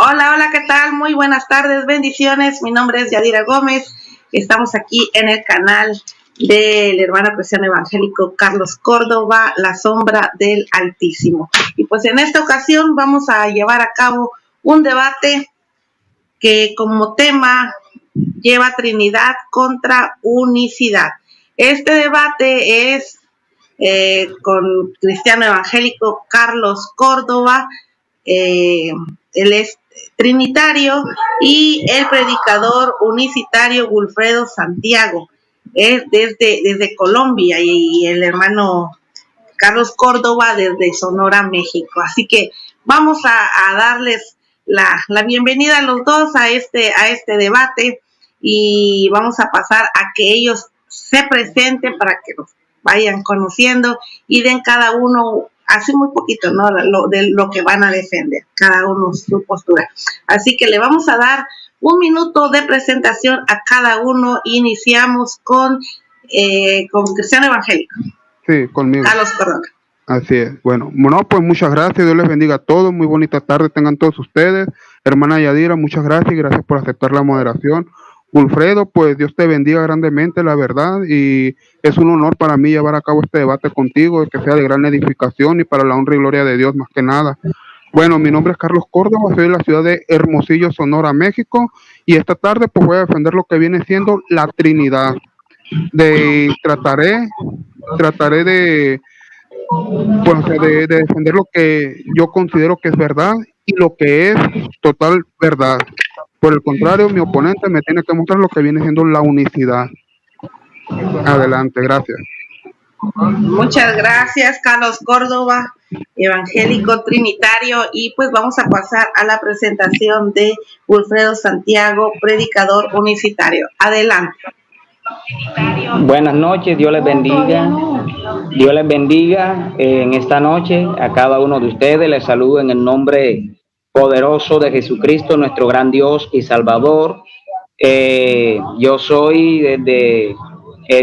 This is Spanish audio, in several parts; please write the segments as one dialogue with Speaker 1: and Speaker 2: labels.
Speaker 1: Hola, hola, ¿qué tal? Muy buenas tardes, bendiciones. Mi nombre es Yadira Gómez. Estamos aquí en el canal del hermano cristiano evangélico Carlos Córdoba, La Sombra del Altísimo. Y pues en esta ocasión vamos a llevar a cabo un debate que como tema lleva Trinidad contra unicidad. Este debate es con cristiano evangélico Carlos Córdoba. Él es trinitario, y el predicador unicitario Wilfredo Santiago, es desde Colombia, y el hermano Carlos Córdoba desde Sonora, México. Así que vamos a darles la bienvenida a los dos a este debate, y vamos a pasar a que ellos se presenten para que los vayan conociendo y den cada uno así muy poquito, ¿no? De lo que van a defender, cada uno su postura. Así que le vamos a dar un minuto de presentación a cada uno. Iniciamos con cristiano evangélico.
Speaker 2: Sí, conmigo.
Speaker 1: Carlos Córdoba.
Speaker 2: Así es. Bueno, pues muchas gracias. Dios les bendiga a todos. Muy bonita tarde tengan todos ustedes. Hermana Yadira, muchas gracias y gracias por aceptar la moderación. Wilfredo, pues Dios te bendiga grandemente, la verdad, y es un honor para mí llevar a cabo este debate contigo, que sea de gran edificación y para la honra y gloria de Dios más que nada. Bueno, mi nombre es Carlos Córdoba, soy de la ciudad de Hermosillo, Sonora, México, y esta tarde pues voy a defender lo que viene siendo la Trinidad. Trataré de defender lo que yo considero que es verdad y lo que es total verdad. Por el contrario, mi oponente me tiene que mostrar lo que viene siendo la unicidad. Adelante, gracias.
Speaker 1: Muchas gracias, Carlos Córdoba, evangélico trinitario, y pues vamos a pasar a la presentación de Wilfredo Santiago, predicador unicitario. Adelante.
Speaker 3: Buenas noches, Dios les bendiga. Dios les bendiga en esta noche a cada uno de ustedes. Les saludo en el nombre poderoso de Jesucristo, nuestro gran Dios y Salvador. Yo soy desde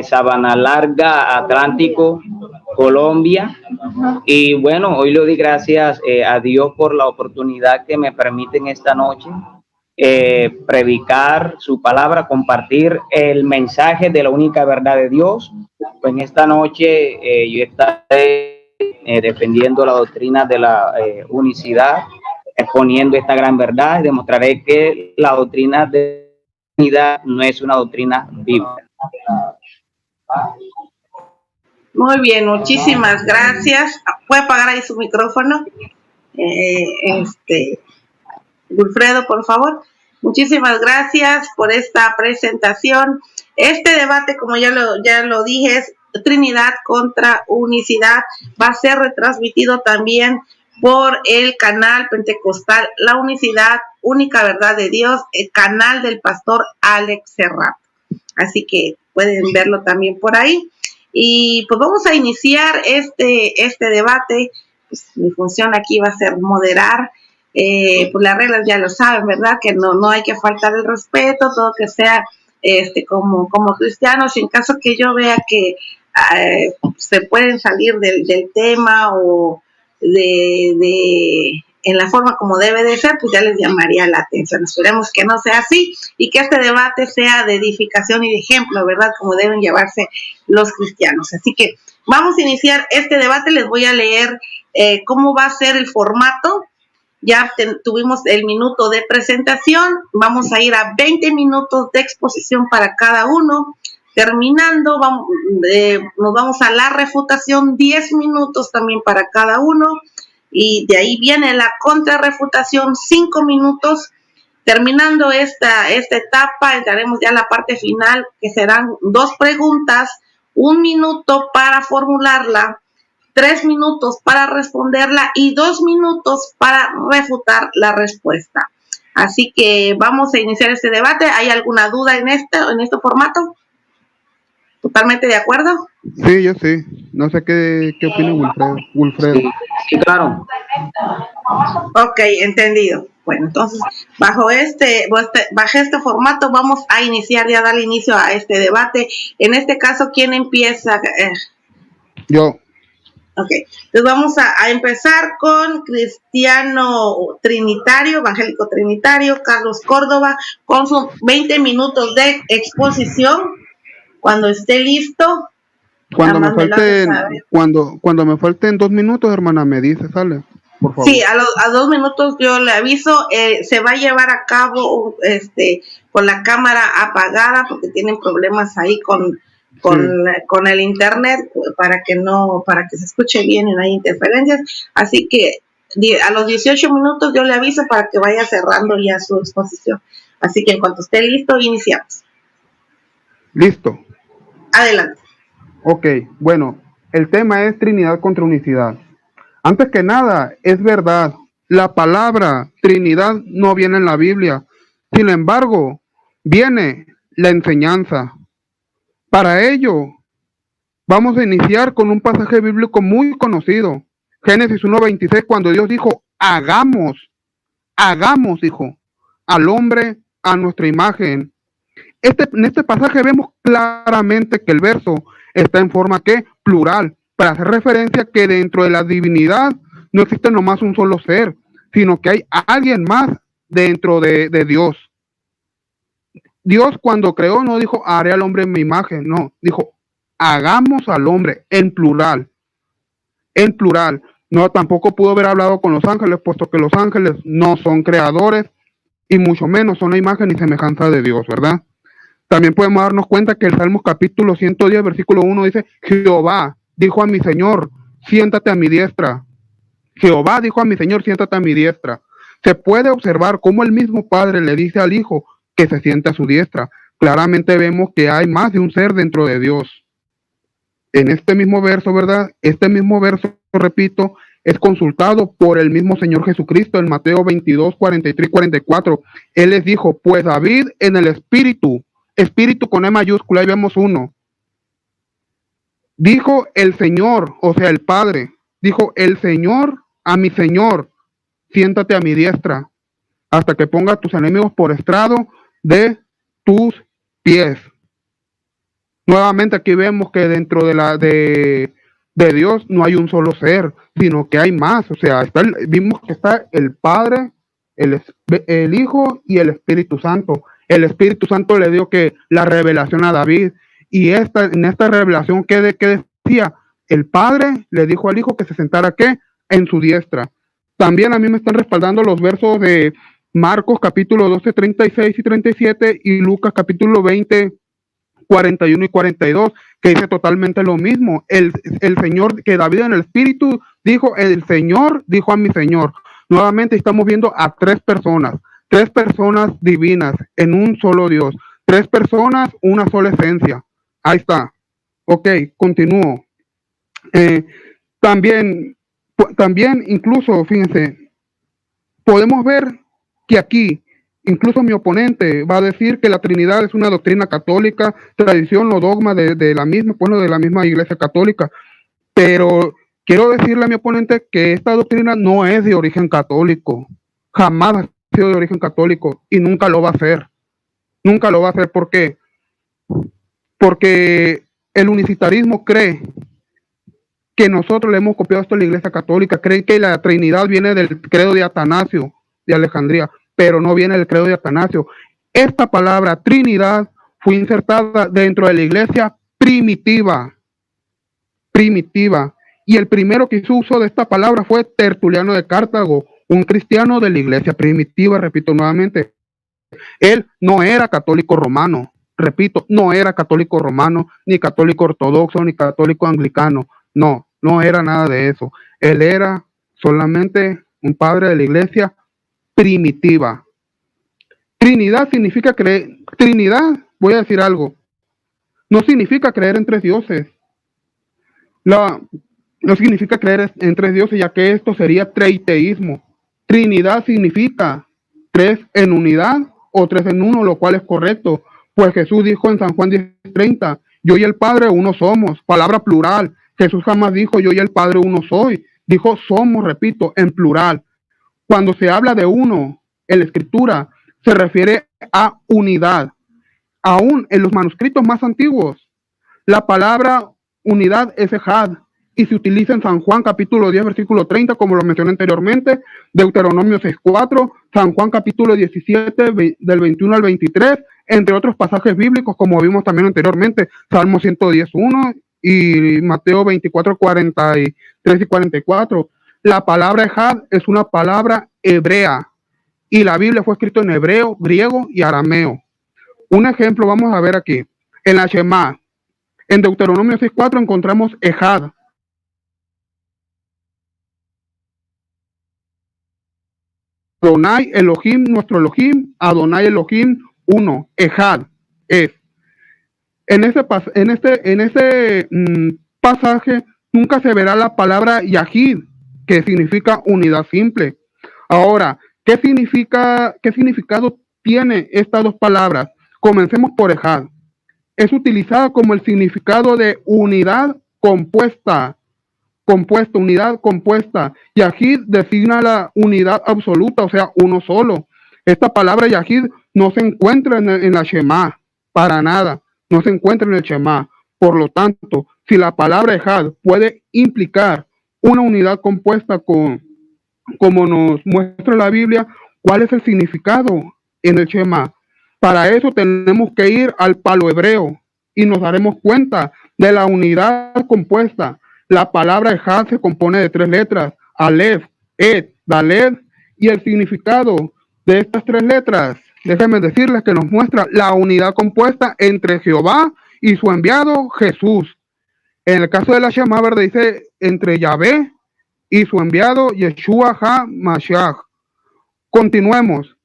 Speaker 3: Sabana Larga, Atlántico, Colombia. Y bueno, hoy le doy gracias a Dios por la oportunidad que me permiten esta noche predicar su palabra, compartir el mensaje de la única verdad de Dios. Pues en esta noche yo estaré defendiendo la doctrina de la unicidad, exponiendo esta gran verdad, y demostraré que la doctrina de la unidad no es una doctrina bíblica.
Speaker 1: Muy bien, muchísimas gracias. ¿Puede apagar ahí su micrófono? Wilfredo, por favor. Muchísimas gracias por esta presentación. Este debate, como ya lo dije, es Trinidad contra unicidad. Va a ser retransmitido también por el canal pentecostal La Unicidad, Única Verdad de Dios, el canal del pastor Alex Serrat. Así que pueden verlo también por ahí. Y pues vamos a iniciar este debate. Pues mi función aquí va a ser moderar. Pues las reglas ya lo saben, ¿verdad? Que no hay que faltar el respeto, todo que sea como cristianos. Y en caso que yo vea que se pueden salir del tema o en la forma como debe de ser, pues ya les llamaría la atención. Esperemos que no sea así y que este debate sea de edificación y de ejemplo, ¿verdad? Como deben llevarse los cristianos. Así que vamos a iniciar este debate. Les voy a leer cómo va a ser el formato. Ya tuvimos el minuto de presentación, vamos a ir a 20 minutos de exposición para cada uno. Terminando, nos vamos a la refutación, 10 minutos también para cada uno, y de ahí viene la contrarrefutación, 5 minutos. Terminando esta etapa, entraremos ya a la parte final, que serán 2 preguntas, 1 minuto para formularla, 3 minutos para responderla y 2 minutos para refutar la respuesta. Así que vamos a iniciar este debate. ¿Hay alguna duda en este formato? ¿Totalmente de acuerdo?
Speaker 2: Sí, yo sí. No sé qué opina Wilfredo.
Speaker 3: Sí, claro.
Speaker 1: Ok, entendido. Bueno, entonces, bajo este formato vamos a iniciar, ya dar inicio a este debate. En este caso, ¿quién empieza?
Speaker 2: Yo.
Speaker 1: Ok, entonces vamos a empezar con cristiano trinitario, evangélico trinitario, Carlos Córdoba, con sus 20 minutos de exposición. Cuando esté listo,
Speaker 2: Cuando me
Speaker 1: nada más me lo hace saber.
Speaker 2: cuando me falten 2 minutos, hermana, me dice, sale, por favor.
Speaker 1: Sí, a 2 minutos yo le aviso. Se va a llevar a cabo con la cámara apagada porque tienen problemas ahí con el internet para que se escuche bien y no haya interferencias. Así que a los 18 minutos yo le aviso para que vaya cerrando ya su exposición. Así que en cuanto esté listo, iniciamos.
Speaker 2: Listo.
Speaker 1: Adelante.
Speaker 2: Ok, bueno, el tema es Trinidad contra Unicidad. Antes que nada, es verdad, la palabra Trinidad no viene en la Biblia. Sin embargo, viene la enseñanza. Para ello, vamos a iniciar con un pasaje bíblico muy conocido. Génesis 1:26, cuando Dios dijo, hagamos, dijo, al hombre a nuestra imagen. En este pasaje vemos claramente que el verso está en forma que plural, para hacer referencia que dentro de la divinidad no existe nomás un solo ser, sino que hay alguien más dentro de Dios. Dios cuando creó no dijo, haré al hombre en mi imagen, no, dijo, hagamos al hombre en plural. En plural. No, tampoco pudo haber hablado con los ángeles, puesto que los ángeles no son creadores y mucho menos son la imagen y semejanza de Dios, ¿verdad? También podemos darnos cuenta que el Salmos capítulo 110, versículo 1 dice, Jehová dijo a mi Señor, siéntate a mi diestra. Jehová dijo a mi Señor, siéntate a mi diestra. Se puede observar cómo el mismo Padre le dice al Hijo que se siente a su diestra. Claramente vemos que hay más de un ser dentro de Dios. En este mismo verso, ¿verdad? Este mismo verso, repito, es consultado por el mismo Señor Jesucristo en Mateo 22, 43 y 44. Él les dijo, pues David en el Espíritu con E mayúscula, ahí vemos uno. Dijo el Señor, o sea, el Padre, dijo el Señor a mi Señor, siéntate a mi diestra, hasta que ponga a tus enemigos por estrado de tus pies. Nuevamente aquí vemos que dentro de Dios no hay un solo ser, sino que hay más. O sea, vimos que está el Padre, el Hijo y el Espíritu Santo. El Espíritu Santo le dio que la revelación a David. Y en esta revelación, ¿qué decía? El Padre le dijo al Hijo que se sentara ¿qué? En su diestra. También a mí me están respaldando los versos de Marcos capítulo 12, 36 y 37 y Lucas capítulo 20, 41 y 42, que dice totalmente lo mismo. El Señor, que David en el Espíritu dijo, el Señor dijo a mi Señor. Nuevamente estamos viendo a tres personas divinas en un solo Dios. Tres personas, una sola esencia. Ahí está. Ok, continúo. También, incluso, fíjense, podemos ver que aquí, incluso mi oponente va a decir que la Trinidad es una doctrina católica, tradición o dogma de la misma Iglesia Católica. Pero quiero decirle a mi oponente que esta doctrina no es de origen católico. Jamás ha sido de origen católico y nunca lo va a hacer. Nunca lo va a hacer. ¿Por qué? Porque el unicitarismo cree que nosotros le hemos copiado esto a la Iglesia Católica. Creen que la Trinidad viene del credo de Atanasio de Alejandría, pero no viene del credo de Atanasio. Esta palabra Trinidad fue insertada dentro de la Iglesia primitiva. Y el primero que hizo uso de esta palabra fue Tertuliano de Cartago, un cristiano de la Iglesia primitiva, repito nuevamente. Él no era católico romano, repito, no era católico romano, ni católico ortodoxo, ni católico anglicano. No era nada de eso. Él era solamente un padre de la Iglesia primitiva. Trinidad significa creer. Trinidad, voy a decir algo, no significa creer en tres dioses. No significa creer en tres dioses, ya que esto sería treiteísmo. Trinidad significa tres en unidad o tres en uno, lo cual es correcto. Pues Jesús dijo en San Juan 10:30, yo y el Padre uno somos, palabra plural. Jesús jamás dijo yo y el Padre uno soy. Dijo somos, repito, en plural. Cuando se habla de uno en la Escritura, se refiere a unidad. Aún en los manuscritos más antiguos, la palabra unidad es ejad, y se utiliza en San Juan capítulo 10 versículo 30, como lo mencioné anteriormente, Deuteronomio 6:4, San Juan capítulo 17 del 21 al 23, entre otros pasajes bíblicos como vimos también anteriormente, Salmo 110:1 y Mateo 24:43 y 44. La palabra ejad es una palabra hebrea y la Biblia fue escrita en hebreo, griego y arameo. Un ejemplo vamos a ver aquí, en la Shema. En Deuteronomio 6:4 encontramos ejad. Adonai Elohim, nuestro Elohim, Adonai Elohim, uno, ejad, es. En ese pasaje nunca se verá la palabra Yahid, que significa unidad simple. Ahora, ¿qué significado tiene estas dos palabras? Comencemos por ejad. Es utilizada como el significado de unidad compuesta, unidad compuesta. Yahid designa la unidad absoluta, o sea, uno solo. Esta palabra Yahid no se encuentra en la Shema, para nada, no se encuentra en el Shema. Por lo tanto, si la palabra Ejad puede implicar una unidad compuesta como nos muestra la Biblia, ¿cuál es el significado en el Shema? Para eso tenemos que ir al palo hebreo y nos daremos cuenta de la unidad compuesta. La palabra Ejad se compone de 3 letras, Aleph, Et, Dalet, y el significado de estas 3 letras, déjenme decirles que nos muestra la unidad compuesta entre Jehová y su enviado Jesús. En el caso de la Shema Verde dice entre Yahvé y su enviado Yeshua HaMashiach. Continuemos.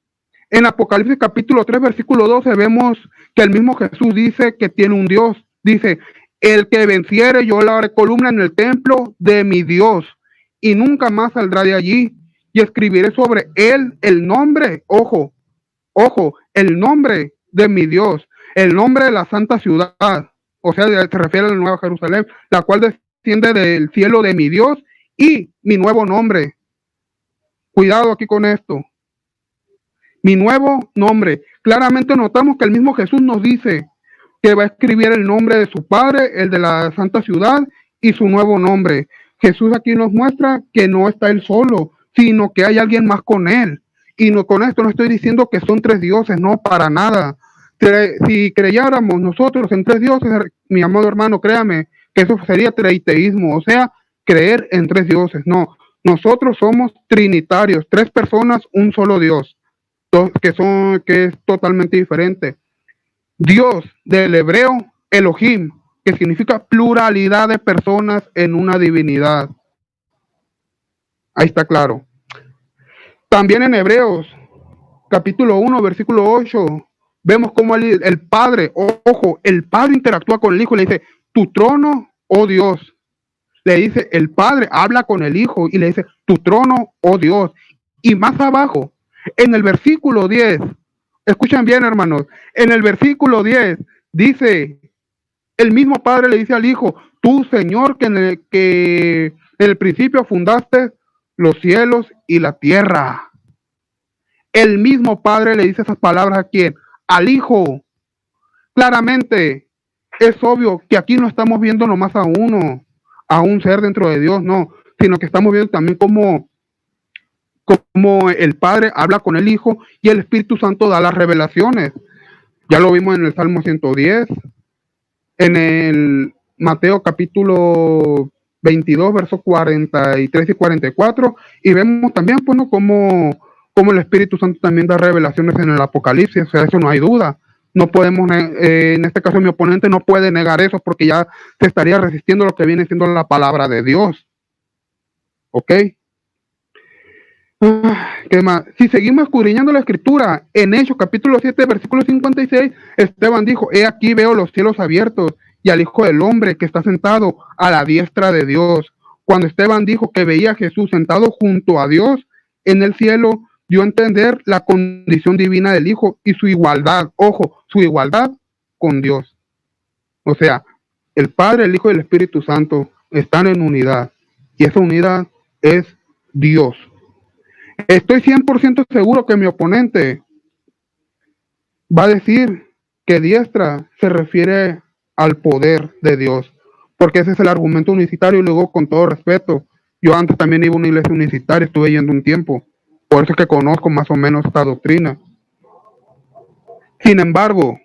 Speaker 2: En Apocalipsis capítulo 3 versículo 12 vemos que el mismo Jesús dice que tiene un Dios. Dice, el que venciere yo le haré columna en el templo de mi Dios y nunca más saldrá de allí, y escribiré sobre él el nombre, ojo, el nombre de mi Dios, el nombre de la santa ciudad, o sea, se refiere a la Nueva Jerusalén, la cual desciende del cielo de mi Dios, y mi nuevo nombre. Cuidado aquí con esto. Mi nuevo nombre. Claramente notamos que el mismo Jesús nos dice que va a escribir el nombre de su Padre, el de la santa ciudad y su nuevo nombre. Jesús aquí nos muestra que no está él solo, sino que hay alguien más con él. Y no, con esto no estoy diciendo que son 3 dioses, no, para nada. Si creyéramos nosotros en 3 dioses, mi amado hermano, créame, que eso sería triteísmo, o sea, creer en 3 dioses. No, nosotros somos trinitarios, 3 personas, un solo Dios, que es totalmente diferente. Dios del hebreo, Elohim, que significa pluralidad de personas en una divinidad. Ahí está claro. También en Hebreos, capítulo 1, versículo 8, vemos cómo el Padre, ojo, el Padre interactúa con el Hijo y le dice, tu trono, oh Dios. Le dice, el Padre habla con el Hijo y le dice, tu trono, oh Dios. Y más abajo, en el versículo 10, escuchen bien, hermanos, en el versículo 10 dice, el mismo Padre le dice al Hijo, tú, Señor, que en el principio fundaste los cielos y la tierra. El mismo Padre le dice esas palabras a quién? Al Hijo. Claramente, es obvio que aquí no estamos viendo nomás a uno, a un ser dentro de Dios, no, sino que estamos viendo también cómo el Padre habla con el Hijo y el Espíritu Santo da las revelaciones. Ya lo vimos en el Salmo 110, en el Mateo capítulo 22, versos 43 y 44, y vemos también, bueno, cómo el Espíritu Santo también da revelaciones en el Apocalipsis, o sea, eso no hay duda. No podemos, en este caso mi oponente no puede negar eso porque ya se estaría resistiendo a lo que viene siendo la palabra de Dios. ¿Ok? ¿Qué más? Si seguimos escudriñando la escritura, en Hechos capítulo 7, versículo 56, Esteban dijo, he aquí veo los cielos abiertos y al Hijo del Hombre que está sentado a la diestra de Dios. Cuando Esteban dijo que veía a Jesús sentado junto a Dios en el cielo, dio a entender la condición divina del Hijo y su igualdad, ojo, su igualdad con Dios. O sea, el Padre, el Hijo y el Espíritu Santo están en unidad y esa unidad es Dios. Estoy 100% seguro que mi oponente va a decir que diestra se refiere al poder de Dios, porque ese es el argumento unicitario. Y luego, con todo respeto, yo antes también iba a una iglesia unicitaria, estuve yendo un tiempo, por eso es que conozco más o menos esta doctrina. Sin embargo,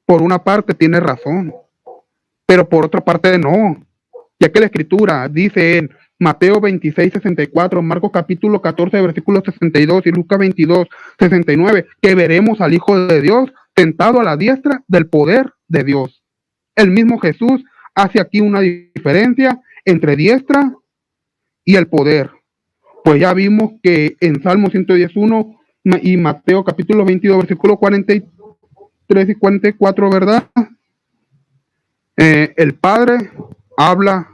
Speaker 2: por una parte tiene razón, pero por otra parte no, ya que la Escritura dice en Mateo 26:64, Marcos capítulo 14, versículos 62 y Lucas 22:69, que veremos al Hijo de Dios sentado a la diestra del poder de Dios. El mismo Jesús hace aquí una diferencia entre diestra y el poder. Pues ya vimos que en Salmo 111 y Mateo capítulo 22, versículo 43 y 44, ¿verdad? El Padre habla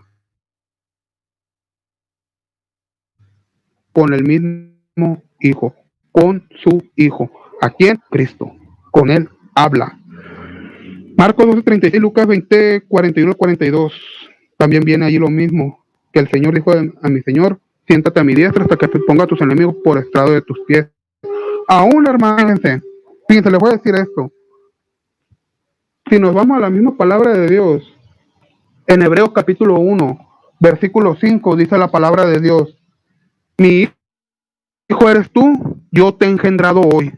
Speaker 2: con el mismo Hijo, con su Hijo. ¿A quién? Cristo. Con él habla. Marcos 12:36, Lucas 20:41 42. También viene allí lo mismo, que el Señor dijo a mi Señor, siéntate a mi diestra hasta que te ponga a tus enemigos por estrado de tus pies. Aún, hermanos, fíjense, les voy a decir esto. Si nos vamos a la misma palabra de Dios, en Hebreos capítulo 1, versículo 5, dice la palabra de Dios, mi hijo eres tú, yo te he engendrado hoy.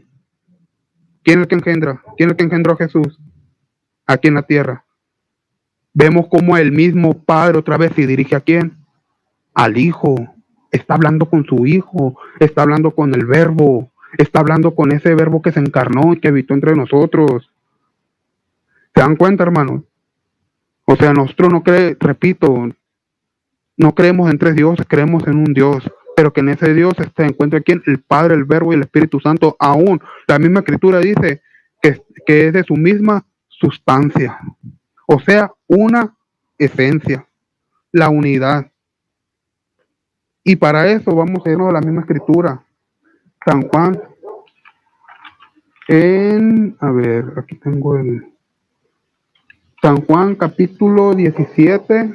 Speaker 2: ¿Quién es el que engendra? ¿Quién es el que engendró a Jesús? Aquí en la tierra. Vemos como el mismo Padre otra vez se dirige a quién? Al Hijo. Está hablando con su Hijo, está hablando con el Verbo, está hablando con ese Verbo que se encarnó y que habitó entre nosotros. ¿Se dan cuenta, hermanos? O sea, nosotros no creemos en tres dioses, creemos en un Dios, pero que en ese Dios se encuentra quién? El Padre, el Verbo y el Espíritu Santo. Aún la misma Escritura dice que es de su misma sustancia, o sea, una esencia, la unidad. Y para eso vamos a irnos a la misma Escritura. San Juan, a ver, aquí tengo el San Juan capítulo 17.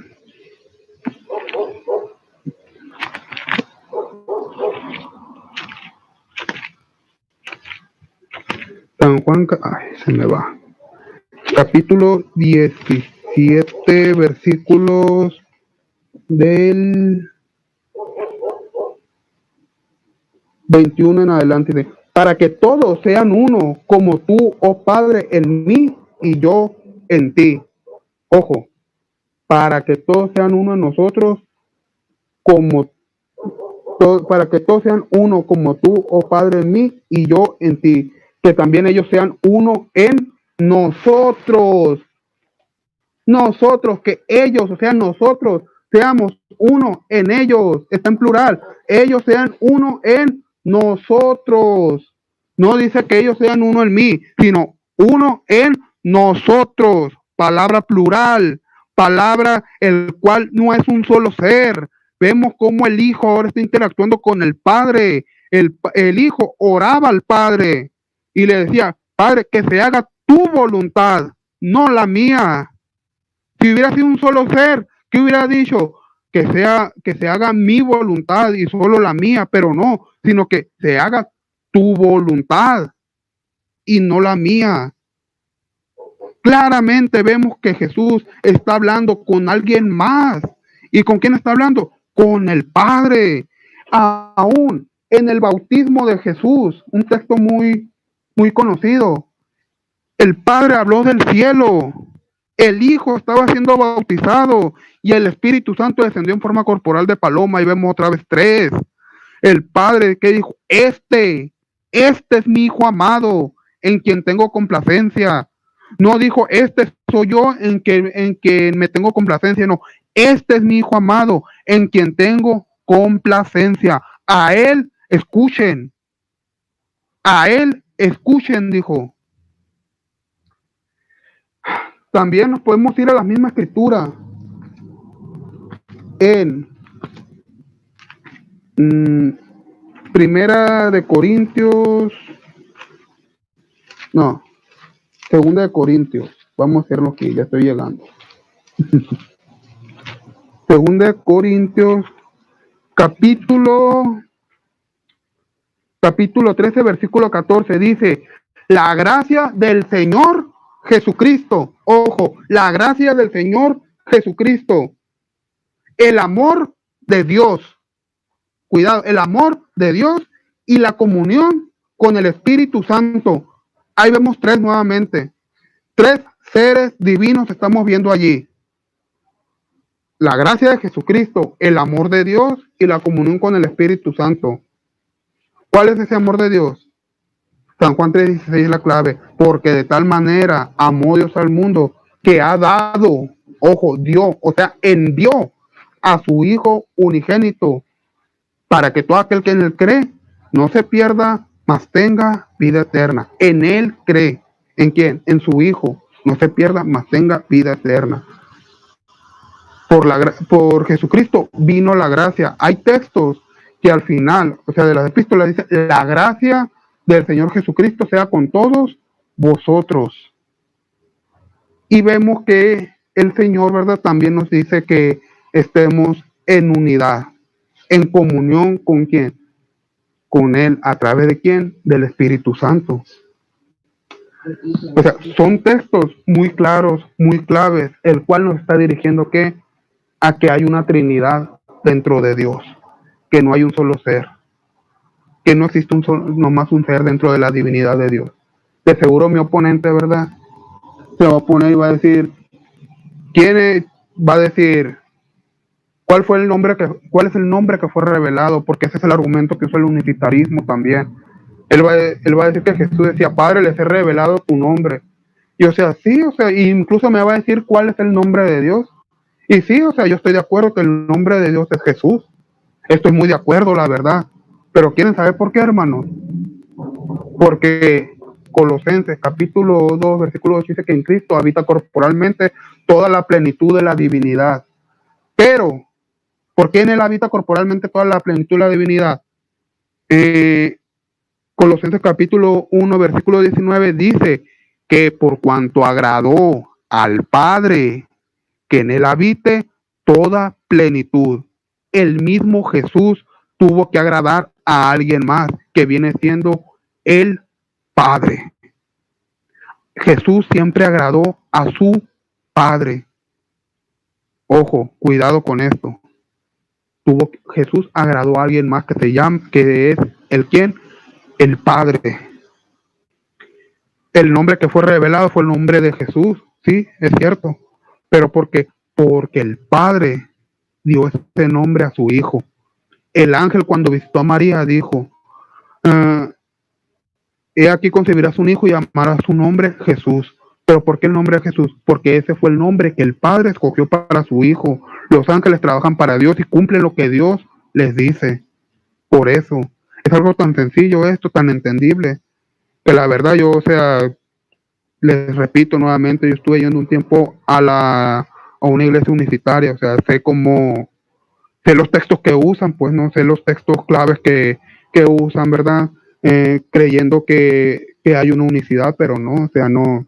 Speaker 2: San Juan, se me va. Capítulo 17, versículos del 21 en adelante. Dice, para que todos sean uno, como tú, oh Padre, en mí y yo en ti. Ojo, para que todos sean uno en nosotros, para que todos sean uno como tú, oh Padre, en mí y yo en ti. Que también ellos sean uno en nosotros. Nosotros, que ellos, o sea, nosotros, seamos uno en ellos. Está en plural. Ellos sean uno en nosotros. No dice que ellos sean uno en mí, sino uno en nosotros. Palabra plural. Palabra el cual no es un solo ser. Vemos cómo el Hijo ahora está interactuando con el Padre. El Hijo oraba al Padre y le decía, Padre, que se haga tu voluntad, no la mía. Si hubiera sido un solo ser, ¿qué hubiera dicho? Que se haga mi voluntad y solo la mía, pero no, sino que se haga tu voluntad y no la mía. Claramente vemos que Jesús está hablando con alguien más. ¿Y con quién está hablando? Con el Padre. Aún en el bautismo de Jesús, un texto muy, muy conocido, el Padre habló del cielo, el Hijo estaba siendo bautizado y el Espíritu Santo descendió en forma corporal de paloma y vemos otra vez tres. El Padre que dijo, este es mi Hijo amado, en quien tengo complacencia. No dijo, este soy yo en quien me tengo complacencia, no, este es mi Hijo amado, en quien tengo complacencia. A él escuchen, dijo. También nos podemos ir a la misma Escritura en Segunda de Corintios. Vamos a hacerlo aquí, ya estoy llegando. Segunda de Corintios, capítulo 13, versículo 14, dice, la gracia del Señor Jesucristo, ojo, la gracia del Señor Jesucristo el amor de Dios. Cuidado, el amor de Dios y la comunión con el Espíritu Santo. Ahí vemos tres nuevamente. Tres seres divinos estamos viendo allí. La gracia de Jesucristo, el amor de Dios y la comunión con el Espíritu Santo. ¿Cuál es ese amor de Dios? San Juan 3:16 es la clave. Porque de tal manera amó Dios al mundo que ha dado, ojo, dio, o sea, envió a su Hijo unigénito para que todo aquel que en él cree no se pierda, mas tenga vida eterna. En él cree. ¿En quién? En su Hijo. No se pierda, mas tenga vida eterna. Por Jesucristo vino la gracia. Hay textos que al final, o sea, de las epístolas dice, la gracia del Señor Jesucristo sea con todos vosotros. Y vemos que el Señor, ¿verdad? También nos dice que estemos en unidad, en comunión con ¿quién? Con Él. ¿A través de quién? Del Espíritu Santo. O sea, son textos muy claros, muy claves, el cual nos está dirigiendo ¿qué? A que hay una Trinidad dentro de Dios, que no hay un solo ser, que no existe nomás un ser dentro de la divinidad de Dios. De seguro mi oponente, ¿verdad? Se va a poner y va a decir, va a decir, ¿cuál es el nombre que fue revelado? Porque ese es el argumento que usa el unitarismo también. Él va a decir que Jesús decía, Padre, les he revelado tu nombre. Y o sea, sí, o sea, incluso me va a decir cuál es el nombre de Dios. Y sí, o sea, yo estoy de acuerdo que el nombre de Dios es Jesús. Estoy muy de acuerdo, la verdad. Pero ¿quieren saber por qué, hermanos? Porque Colosenses capítulo 2, versículo 8 dice que en Cristo habita corporalmente toda la plenitud de la divinidad. Pero, ¿por qué en Él habita corporalmente toda la plenitud de la divinidad? Colosenses capítulo 1, versículo 19 dice que por cuanto agradó al Padre que en Él habite toda plenitud. El mismo Jesús tuvo que agradar a alguien más, que viene siendo el Padre. Jesús siempre agradó a su Padre. Ojo, cuidado con esto. Jesús agradó a alguien más que es el quién, el Padre. El nombre que fue revelado fue el nombre de Jesús, sí, es cierto. Pero porque el Padre dio ese nombre a su Hijo. El ángel cuando visitó a María dijo, he aquí concebirás un hijo y llamarás su nombre Jesús. ¿Pero por qué el nombre de Jesús? Porque ese fue el nombre que el Padre escogió para su Hijo. Los ángeles trabajan para Dios y cumplen lo que Dios les dice. Por eso, es algo tan sencillo esto, tan entendible, que la verdad yo, o sea, les repito nuevamente, yo estuve yendo un tiempo a una iglesia universitaria, o sea, sé los textos que usan, pues no sé los textos claves que usan, ¿verdad? Creyendo que hay una unicidad, pero no, o sea, no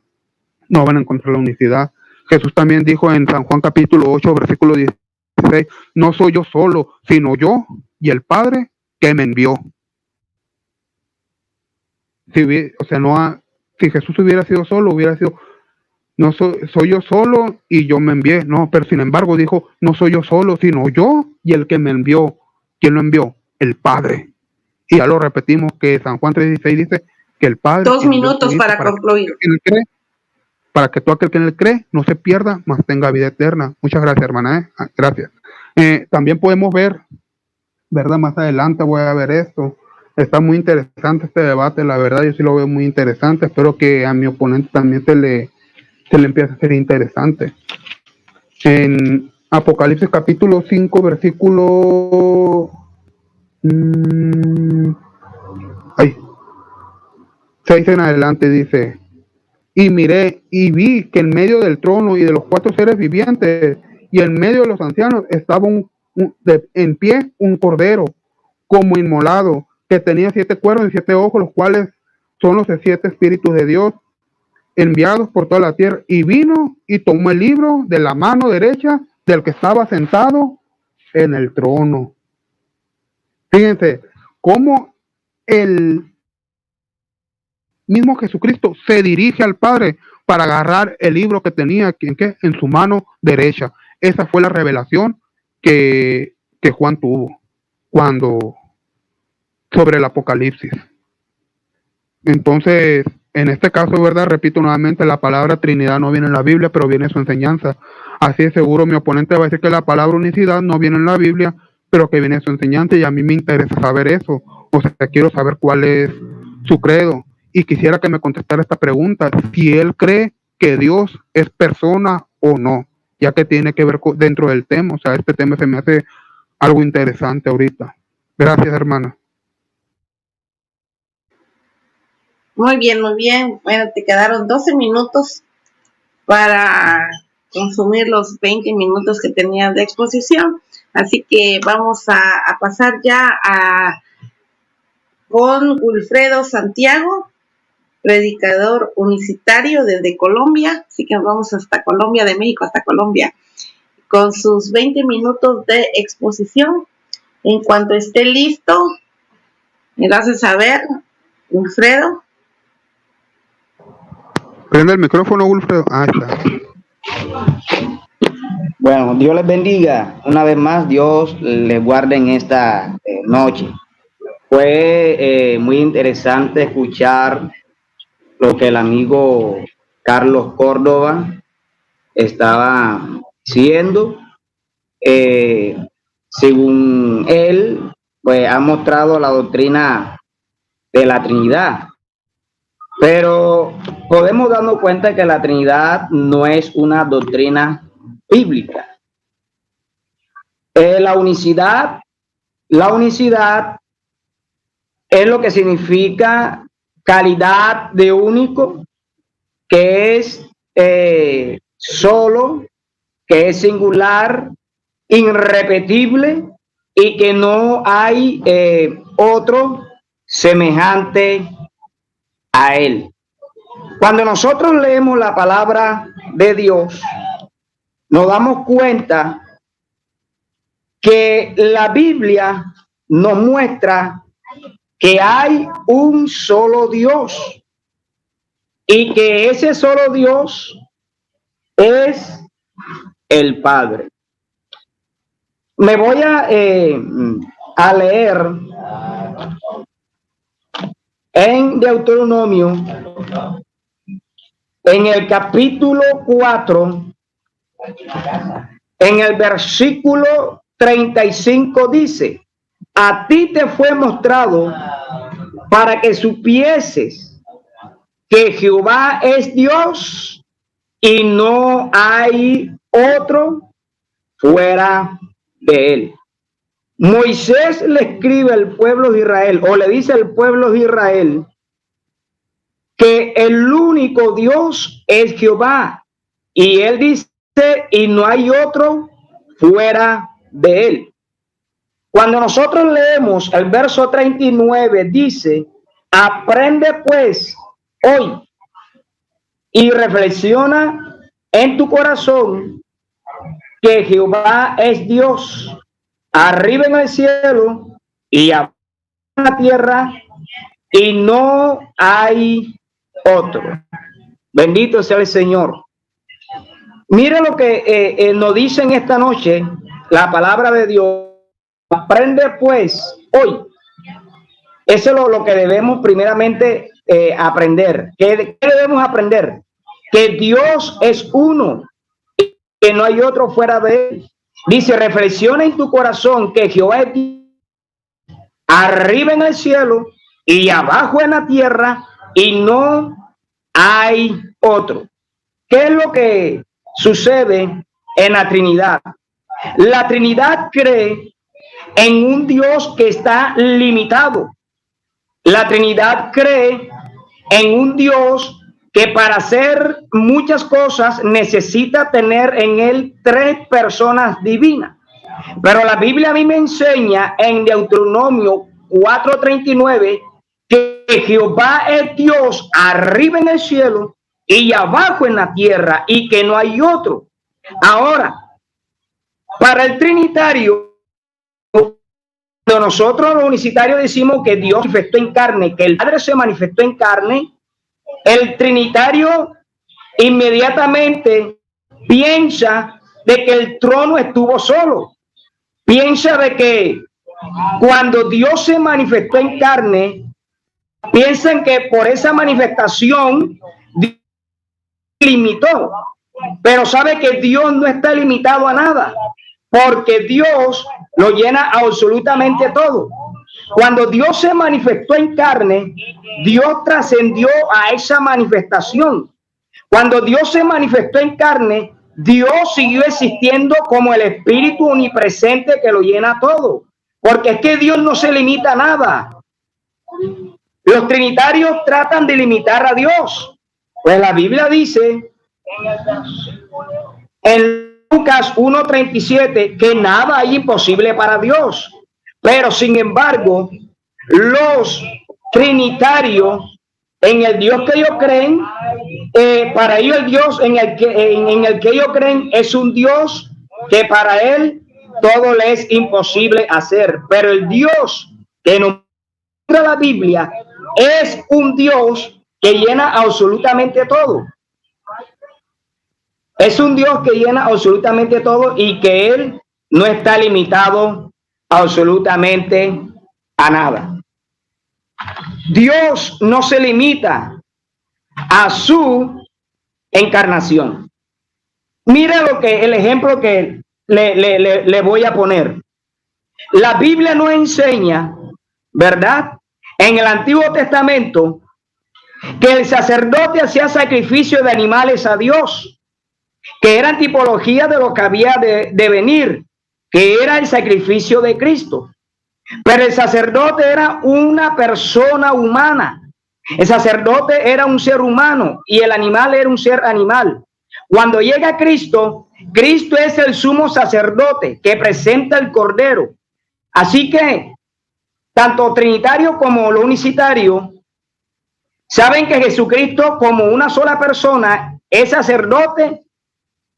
Speaker 2: van a encontrar la unicidad. Jesús también dijo en San Juan capítulo 8, versículo 16, no soy yo solo, sino yo y el Padre que me envió. Si Jesús hubiera sido solo, hubiera sido, no soy yo solo y yo me envié. No, pero sin embargo dijo, no soy yo solo, sino yo y el que me envió. ¿Quién lo envió? El Padre. Y ya lo repetimos que San Juan 3:16 dice que el Padre...
Speaker 1: 2 minutos para concluir.
Speaker 2: Para que todo aquel que en él cree no se pierda, mas tenga vida eterna. Muchas gracias, hermana. Gracias. También podemos ver, ¿verdad? Más adelante voy a ver esto. Está muy interesante este debate, la verdad, yo sí lo veo muy interesante. Espero que a mi oponente también se le empiece a ser interesante. En Apocalipsis capítulo 5, versículo 6 en adelante dice, y miré y vi que en medio del trono y de los 4 seres vivientes y en medio de los ancianos estaba en pie un cordero como inmolado, que tenía 7 cuernos y 7 ojos, los cuales son los 7 espíritus de Dios enviados por toda la tierra. Y vino y tomó el libro de la mano derecha del que estaba sentado en el trono. Fíjense cómo el mismo Jesucristo se dirige al Padre para agarrar el libro que tenía en su mano derecha. Esa fue la revelación que Juan tuvo sobre el Apocalipsis. Entonces, en este caso, ¿verdad? Repito nuevamente, la palabra Trinidad no viene en la Biblia, pero viene en su enseñanza. Así es, seguro mi oponente va a decir que la palabra unicidad no viene en la Biblia, pero que viene en su enseñanza, y a mí me interesa saber eso. O sea, quiero saber cuál es su credo. Y quisiera que me contestara esta pregunta, si él cree que Dios es persona o no, ya que tiene que ver dentro del tema. O sea, este tema se me hace algo interesante ahorita. Gracias, hermana.
Speaker 1: Muy bien, muy bien. Bueno, te quedaron 12 minutos para consumir los 20 minutos que tenías de exposición. Así que vamos a pasar ya con Wilfredo Santiago, predicador unicitario desde Colombia. Así que vamos hasta Colombia, de México hasta Colombia, con sus 20 minutos de exposición. En cuanto esté listo, me lo haces saber, Wilfredo.
Speaker 2: Prende el micrófono, Wilfredo. Ah, está.
Speaker 3: Bueno, Dios les bendiga. Una vez más, Dios les guarde en esta noche. Fue muy interesante escuchar lo que el amigo Carlos Córdoba estaba diciendo. Según él, pues ha mostrado la doctrina de la Trinidad. Pero podemos darnos cuenta que la Trinidad no es una doctrina bíblica. La unicidad es lo que significa calidad de único, que es solo, que es singular, irrepetible y que no hay otro semejante a él. Cuando nosotros leemos la palabra de Dios, nos damos cuenta que la Biblia nos muestra que hay un solo Dios y que ese solo Dios es el Padre. Me voy a leer en Deuteronomio, en el capítulo 4, en el versículo 35 dice: a ti te fue mostrado para que supieses que Jehová es Dios y no hay otro fuera de él. Moisés le escribe al pueblo de Israel, o le dice al pueblo de Israel, que el único Dios es Jehová, y él dice, y no hay otro fuera de él. Cuando nosotros leemos el verso 39, dice: aprende pues hoy y reflexiona en tu corazón que Jehová es Dios, arriba en el cielo y abajo en la tierra, y no hay otro. Bendito sea el Señor. Mire lo que nos dice en esta noche la palabra de Dios. Aprende pues hoy. Eso es lo que debemos primeramente aprender. ¿Qué debemos aprender? Que Dios es uno, que no hay otro fuera de él. Dice: reflexiona en tu corazón que Jehová es Dios, arriba en el cielo y abajo en la tierra, y no hay otro. ¿Qué es lo que sucede en la Trinidad? La Trinidad cree en un Dios que está limitado. La Trinidad cree en un Dios que para hacer muchas cosas necesita tener en él 3 personas divinas. Pero la Biblia a mí me enseña en Deuteronomio 4:39 que Jehová es Dios arriba en el cielo y abajo en la tierra, y que no hay otro. Ahora, para el trinitario, cuando nosotros los unicitarios decimos que Dios manifestó en carne, que el Padre se manifestó en carne, el trinitario inmediatamente piensa de que el trono estuvo solo. piensa de que cuando Dios se manifestó en carne, piensan que por esa manifestación Dios limitó, pero sabe que Dios no está limitado a nada, porque Dios lo llena absolutamente todo. Cuando Dios se manifestó en carne, Dios trascendió a esa manifestación. Cuando Dios se manifestó en carne, Dios siguió existiendo como el Espíritu omnipresente que lo llena todo, porque es que Dios no se limita a nada. Los trinitarios tratan de limitar a Dios, pues la Biblia dice en Lucas 1:37 que nada hay imposible para Dios, pero sin embargo los trinitarios, en el Dios que ellos creen, para ellos el Dios en el que ellos creen es un Dios que para él todo le es imposible hacer, pero el Dios que nos muestra la Biblia es un Dios que llena absolutamente todo. Es un Dios que llena absolutamente todo y que él no está limitado absolutamente a nada. Dios no se limita a su encarnación. Mira el ejemplo que le voy a poner. La Biblia nos enseña, ¿verdad? En el Antiguo Testamento, que el sacerdote hacía sacrificio de animales a Dios, que eran tipología de lo que había de venir, que era el sacrificio de Cristo. Pero el sacerdote era una persona humana. El sacerdote era un ser humano y el animal era un ser animal. Cuando llega Cristo, Cristo es el sumo sacerdote que presenta el cordero. Así que tanto trinitario como lo unicitario saben que Jesucristo, como una sola persona, es sacerdote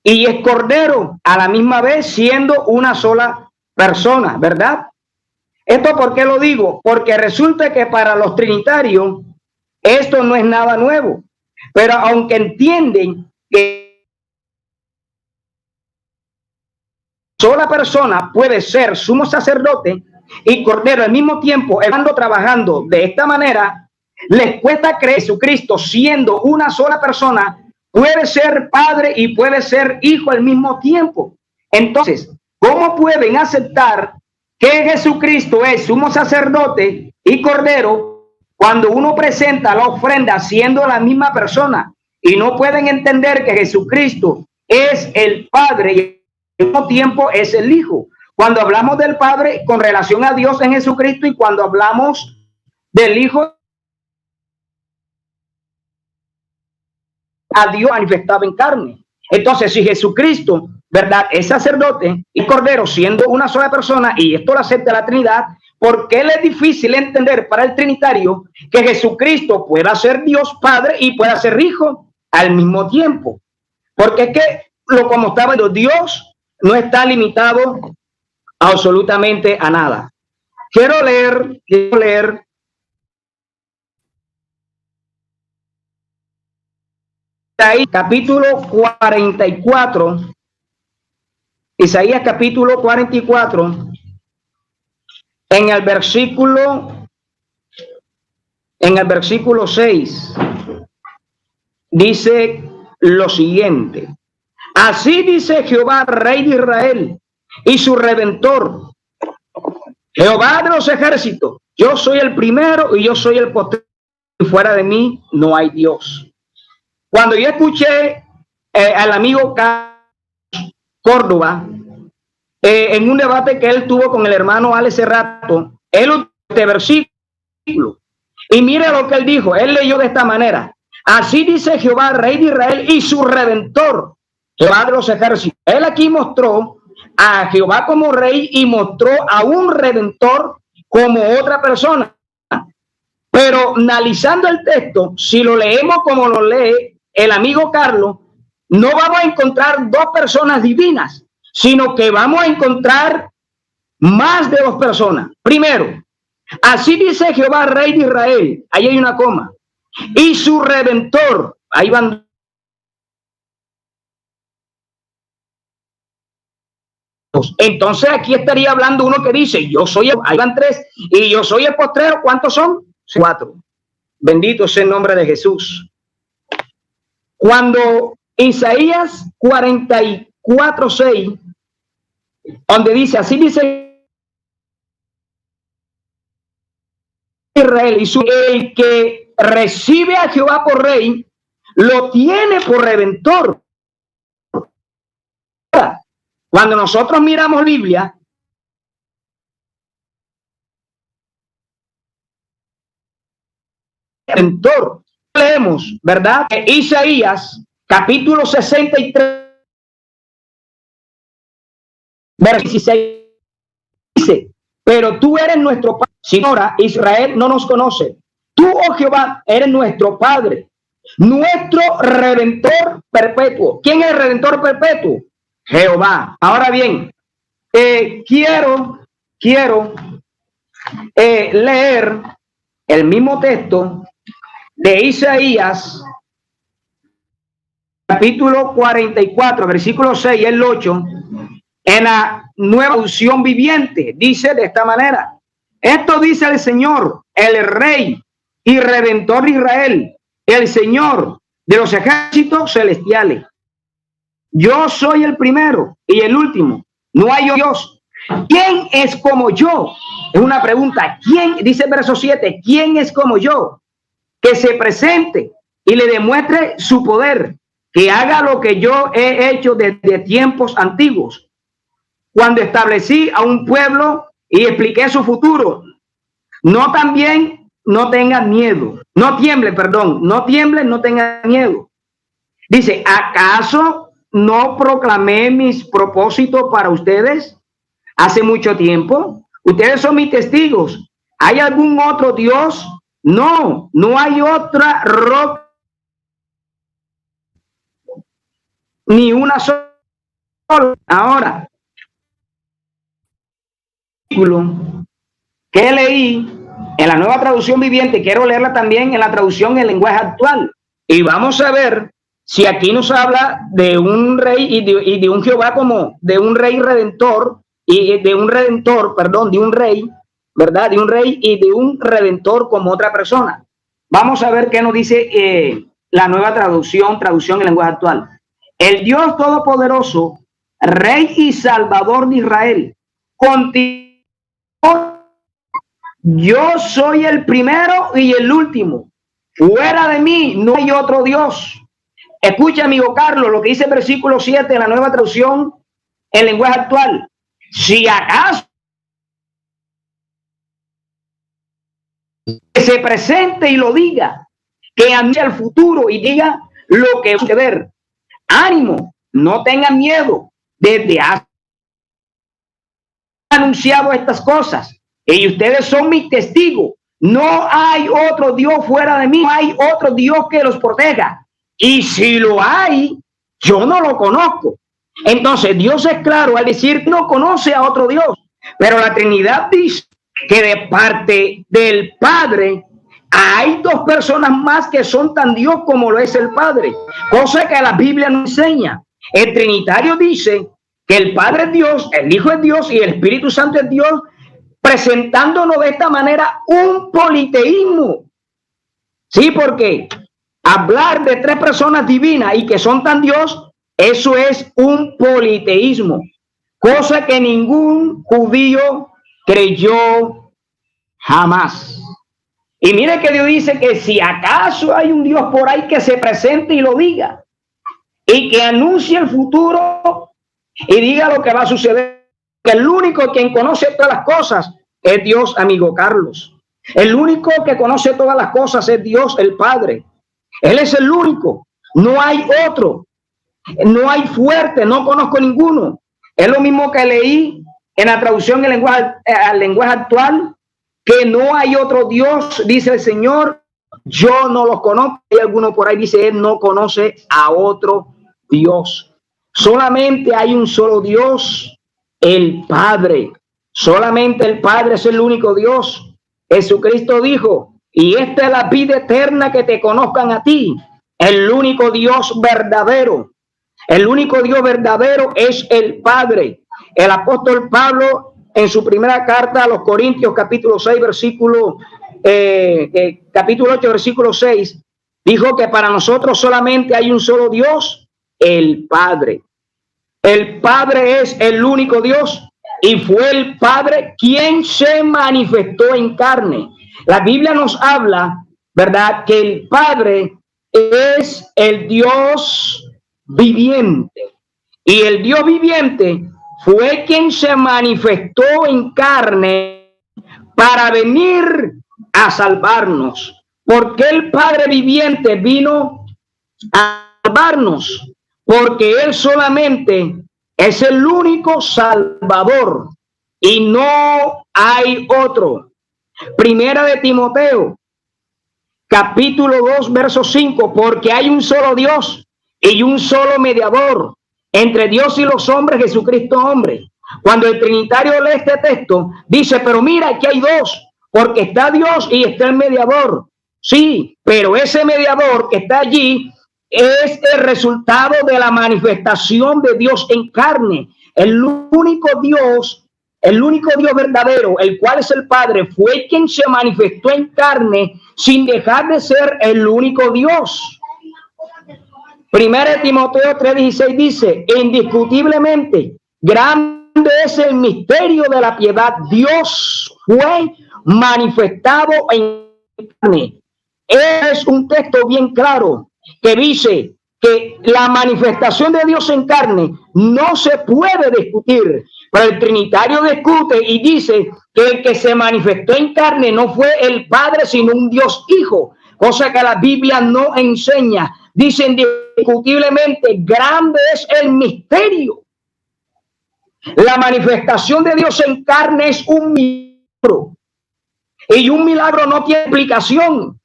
Speaker 3: y es cordero a la misma vez, siendo una sola persona, ¿verdad? ¿Esto por qué lo digo? Porque resulta que para los trinitarios esto no es nada nuevo, pero aunque entienden que sola persona puede ser sumo sacerdote y cordero al mismo tiempo, estando trabajando de esta manera, les cuesta creer que Jesucristo, siendo una sola persona, puede ser padre y puede ser hijo al mismo tiempo. Entonces, ¿cómo pueden aceptar que Jesucristo es sumo sacerdote y cordero cuando uno presenta la ofrenda siendo la misma persona? Y no pueden entender que Jesucristo es el Padre y al mismo tiempo es el Hijo. Cuando hablamos del Padre con relación a Dios en Jesucristo y cuando hablamos del Hijo, a Dios manifestado en carne. Entonces, si Jesucristo, ¿verdad?, es sacerdote y cordero siendo una sola persona, y esto lo acepta la Trinidad, ¿por qué le es difícil entender para el trinitario que Jesucristo pueda ser Dios Padre y pueda ser Hijo al mismo tiempo? Porque es que, como estaba diciendo, Dios no está limitado absolutamente a nada. Quiero leer ahí capítulo 44, Isaías capítulo 44, en el versículo 6, dice lo siguiente: así dice Jehová, Rey de Israel, y su Redentor, Jehová de los ejércitos, yo soy el primero y yo soy el postrero, y fuera de mí no hay Dios. Cuando yo escuché al amigo Carlos Córdoba en un debate que él tuvo con el hermano Alex Cerrato, él usó este versículo y mire lo que él dijo. Él leyó de esta manera: así dice Jehová, Rey de Israel, y su Redentor, Jehová de los ejércitos. Él aquí mostró a Jehová como rey y mostró a un Redentor como otra persona. Pero analizando el texto, si lo leemos como lo lee el amigo Carlos, no vamos a encontrar dos personas divinas, sino que vamos a encontrar más de dos personas. Primero, así dice Jehová, Rey de Israel, ahí hay una coma, y su Redentor, ahí van Entonces aquí estaría hablando uno que dice, yo soy, ahí van 3, y yo soy el postrero. ¿Cuántos son? 4. Bendito sea el nombre de Jesús. Cuando Isaías 44:6, donde dice, así dice Israel, y el que recibe a Jehová por rey, lo tiene por redentor. Cuando nosotros miramos Biblia, redentor, leemos, ¿verdad? Isaías, capítulo 63, versículo 16, dice, pero tú eres nuestro Padre. Señora, Israel no nos conoce. Tú, oh Jehová, eres nuestro Padre, nuestro Redentor perpetuo. ¿Quién es el Redentor perpetuo? Jehová. Ahora bien, quiero leer el mismo texto de Isaías, capítulo 44, versículo 6 y el 8, en la Nueva Traducción Viviente. Dice de esta manera: esto dice el Señor, el Rey y Redentor de Israel, el Señor de los ejércitos celestiales. Yo soy el primero y el último, no hay Dios. ¿Quién es como yo? Es una pregunta. ¿Quién? Dice el verso 7, ¿quién es como yo? Que se presente y le demuestre su poder, que haga lo que yo he hecho desde tiempos antiguos, cuando establecí a un pueblo y expliqué su futuro. No tengan miedo, no tiemblen, no tengan miedo. Dice, ¿acaso no proclamé mis propósitos para ustedes hace mucho tiempo? Ustedes son mis testigos. ¿Hay algún otro Dios? No, no hay otra roca, ni una sola. Ahora, que leí en la Nueva Traducción Viviente, quiero leerla también en la traducción en lenguaje actual, y vamos a ver si aquí nos habla de un rey y de un Jehová como de un rey redentor, y de un redentor, perdón, de un rey, ¿verdad? De un rey y de un redentor como otra persona. Vamos a ver qué nos dice la Nueva traducción en lenguaje actual. El Dios Todopoderoso, Rey y Salvador de Israel, contigo yo soy el primero y el último. Fuera de mí no hay otro Dios. Escucha, amigo Carlos, lo que dice el versículo 7 en la Nueva traducción en lenguaje actual. Si acaso que se presente y lo diga, que anuncie el futuro y diga lo que va a ver. Ánimo, no tengan miedo. Desde hace anunciado estas cosas y ustedes son mis testigos. No hay otro Dios fuera de mí, no hay otro Dios que los proteja. Y si lo hay, yo no lo conozco. Entonces Dios es claro al decir que no conoce a otro Dios, pero la Trinidad dice que de parte del Padre hay dos personas más que son tan Dios como lo es el Padre, cosa que la Biblia no enseña. El Trinitario dice que el Padre es Dios, el Hijo es Dios y el Espíritu Santo es Dios, presentándonos de esta manera un politeísmo. Sí, porque hablar de tres personas divinas y que son tan Dios, eso es un politeísmo, cosa que ningún judío creyó jamás. Y mire que Dios dice que si acaso hay un Dios por ahí que se presente y lo diga, y que anuncie el futuro y diga lo que va a suceder, que el único quien conoce todas las cosas es Dios, amigo Carlos. El único que conoce todas las cosas es Dios, el Padre. Él es el único, no hay otro, no hay fuerte, no conozco ninguno. Es lo mismo que leí en la traducción en lenguaje actual, que no hay otro Dios, dice el Señor, yo no los conozco. Hay alguno por ahí dice, él no conoce a otro Dios. Solamente hay un solo Dios, el Padre. Solamente el Padre es el único Dios. Jesucristo dijo, y esta es la vida eterna, que te conozcan a ti, el único Dios verdadero. El único Dios verdadero es el Padre. el apóstol Pablo en su primera carta a los Corintios, capítulo 6, capítulo 8, versículo 6, dijo que para nosotros solamente hay un solo Dios, el Padre. El Padre es el único Dios y fue el Padre quien se manifestó en carne. La Biblia nos habla, ¿verdad?, que el Padre es el Dios viviente. Y el Dios viviente fue quien se manifestó en carne para venir a salvarnos. ¿Por qué el Padre viviente vino a salvarnos? Porque Él solamente es el único Salvador y no hay otro. Primera de Timoteo, capítulo 2, verso 5, porque hay un solo Dios y un solo mediador entre Dios y los hombres, Jesucristo hombre. Cuando el Trinitario lee este texto, dice, pero mira, aquí hay dos, porque está Dios y está el mediador. Sí, pero ese mediador que está allí es el resultado de la manifestación de Dios en carne. El único Dios verdadero, el cual es el Padre, fue quien se manifestó en carne sin dejar de ser el único Dios. Primera de Timoteo 3:16 dice, indiscutiblemente, grande es el misterio de la piedad. Dios fue manifestado en carne. Es un texto bien claro que dice que la manifestación de Dios en carne no se puede discutir, pero el Trinitario discute y dice que el que se manifestó en carne no fue el Padre, sino un Dios Hijo, cosa que la Biblia no enseña. Dice indiscutiblemente, grande es el misterio. La manifestación de Dios en carne es un milagro, y un milagro no tiene explicación.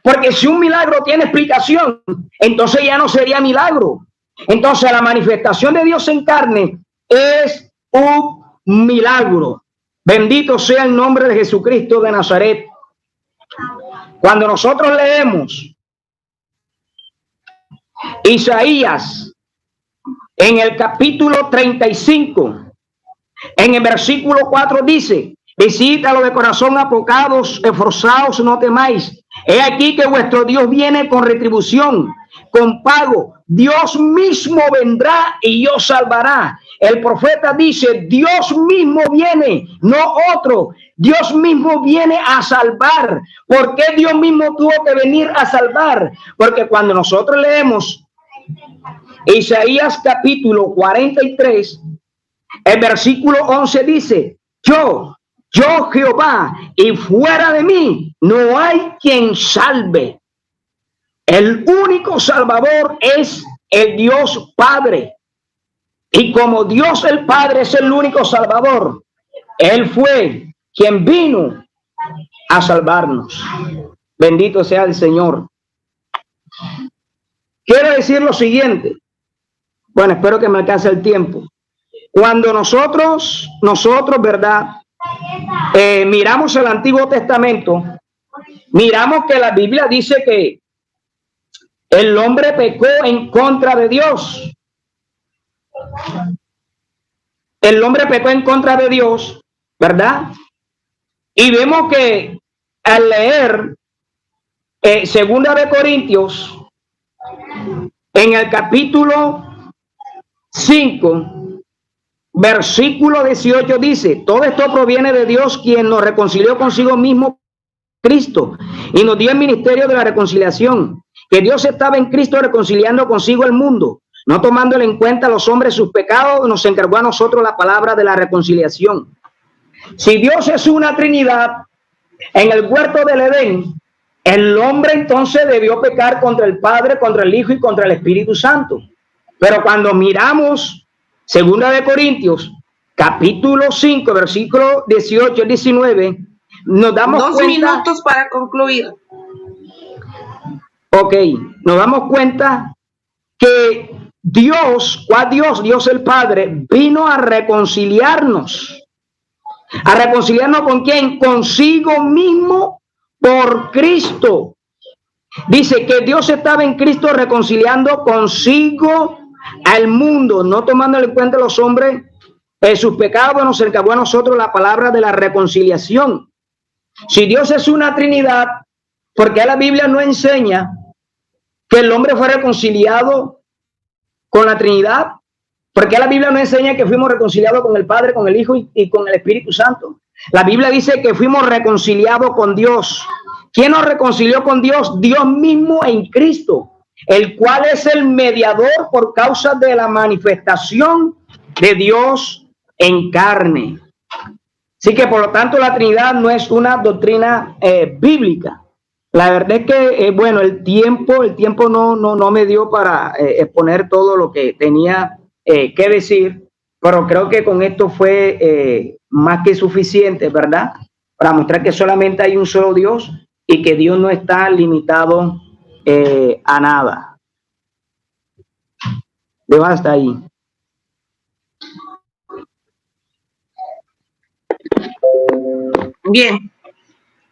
Speaker 3: Porque si un milagro tiene explicación, entonces ya no sería milagro. Entonces la manifestación de Dios en carne es un milagro. Bendito sea el nombre de Jesucristo de Nazaret. Cuando nosotros leemos Isaías en el capítulo 35, en el versículo 4 dice, visita los de corazón apocados, esforzados, no temáis. He aquí que vuestro Dios viene con retribución, con pago. Dios mismo vendrá y os salvará. El profeta dice, Dios mismo viene, no otro. Dios mismo viene a salvar. ¿Por qué Dios mismo tuvo que venir a salvar? Porque cuando nosotros leemos Isaías capítulo 43, el versículo 11 dice, yo Jehová, y fuera de mí no hay quien salve. El único Salvador es el Dios Padre. Y como Dios el Padre es el único Salvador, Él fue quien vino a salvarnos. Bendito sea el Señor. Quiero decir lo siguiente. Bueno, espero que me alcance el tiempo. Cuando nosotros, ¿verdad? Miramos el Antiguo Testamento, miramos que la Biblia dice que el hombre pecó en contra de Dios. El hombre pecó en contra de Dios, ¿verdad? Y vemos que al leer Segunda de Corintios, en el capítulo 5, versículo 18 dice, todo esto proviene de Dios, quien nos reconcilió consigo mismo, Cristo, y nos dio el ministerio de la reconciliación, que Dios estaba en Cristo reconciliando consigo el mundo, no tomándole en cuenta a los hombres sus pecados, nos encargó a nosotros la palabra de la reconciliación. Si Dios es una Trinidad, en el huerto del Edén, el hombre entonces debió pecar contra el Padre, contra el Hijo y contra el Espíritu Santo. Pero cuando miramos Segunda de Corintios, capítulo 5, versículo 18 y 19, nos damos cuenta...
Speaker 1: 2 minutos para concluir.
Speaker 3: Ok, nos damos cuenta que Dios, ¿cuál Dios? Dios el Padre, vino a reconciliarnos. ¿A reconciliarnos con quién? Consigo mismo por Cristo. Dice que Dios estaba en Cristo reconciliando consigo al mundo, no tomándole en cuenta a los hombres sus pecados, nos encargó a nosotros la palabra de la reconciliación. Si Dios es una Trinidad, ¿por qué la Biblia no enseña que el hombre fue reconciliado con la Trinidad? ¿Por qué la Biblia no enseña que fuimos reconciliados con el Padre, con el Hijo y con el Espíritu Santo? La Biblia dice que fuimos reconciliados con Dios. ¿Quién nos reconcilió con Dios? Dios mismo en Cristo, el cual es el mediador por causa de la manifestación de Dios en carne. Así que por lo tanto la Trinidad no es una doctrina bíblica. La verdad es que, bueno, el tiempo no me dio para exponer todo lo que tenía que decir, pero creo que con esto fue más que suficiente, ¿verdad? Para mostrar que solamente hay un solo Dios y que Dios no está limitado a nada. Dejo hasta ahí.
Speaker 1: Bien,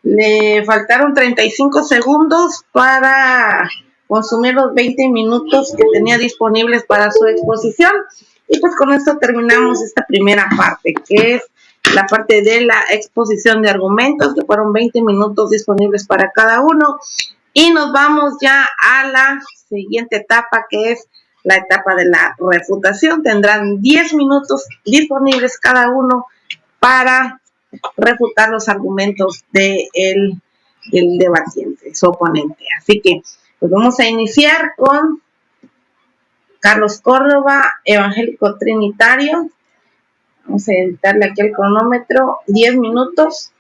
Speaker 1: le faltaron 35 segundos para consumir los 20 minutos que tenía disponibles para su exposición. Y pues con esto terminamos esta primera parte, que es la parte de la exposición de argumentos, que fueron 20 minutos disponibles para cada uno. Y nos vamos ya a la siguiente etapa, que es la etapa de la refutación. Tendrán 10 minutos disponibles cada uno para refutar los argumentos del debatiente, su oponente. Así que pues vamos a iniciar con Carlos Córdoba, evangélico trinitario. Vamos a editarle aquí el cronómetro, 10 minutos.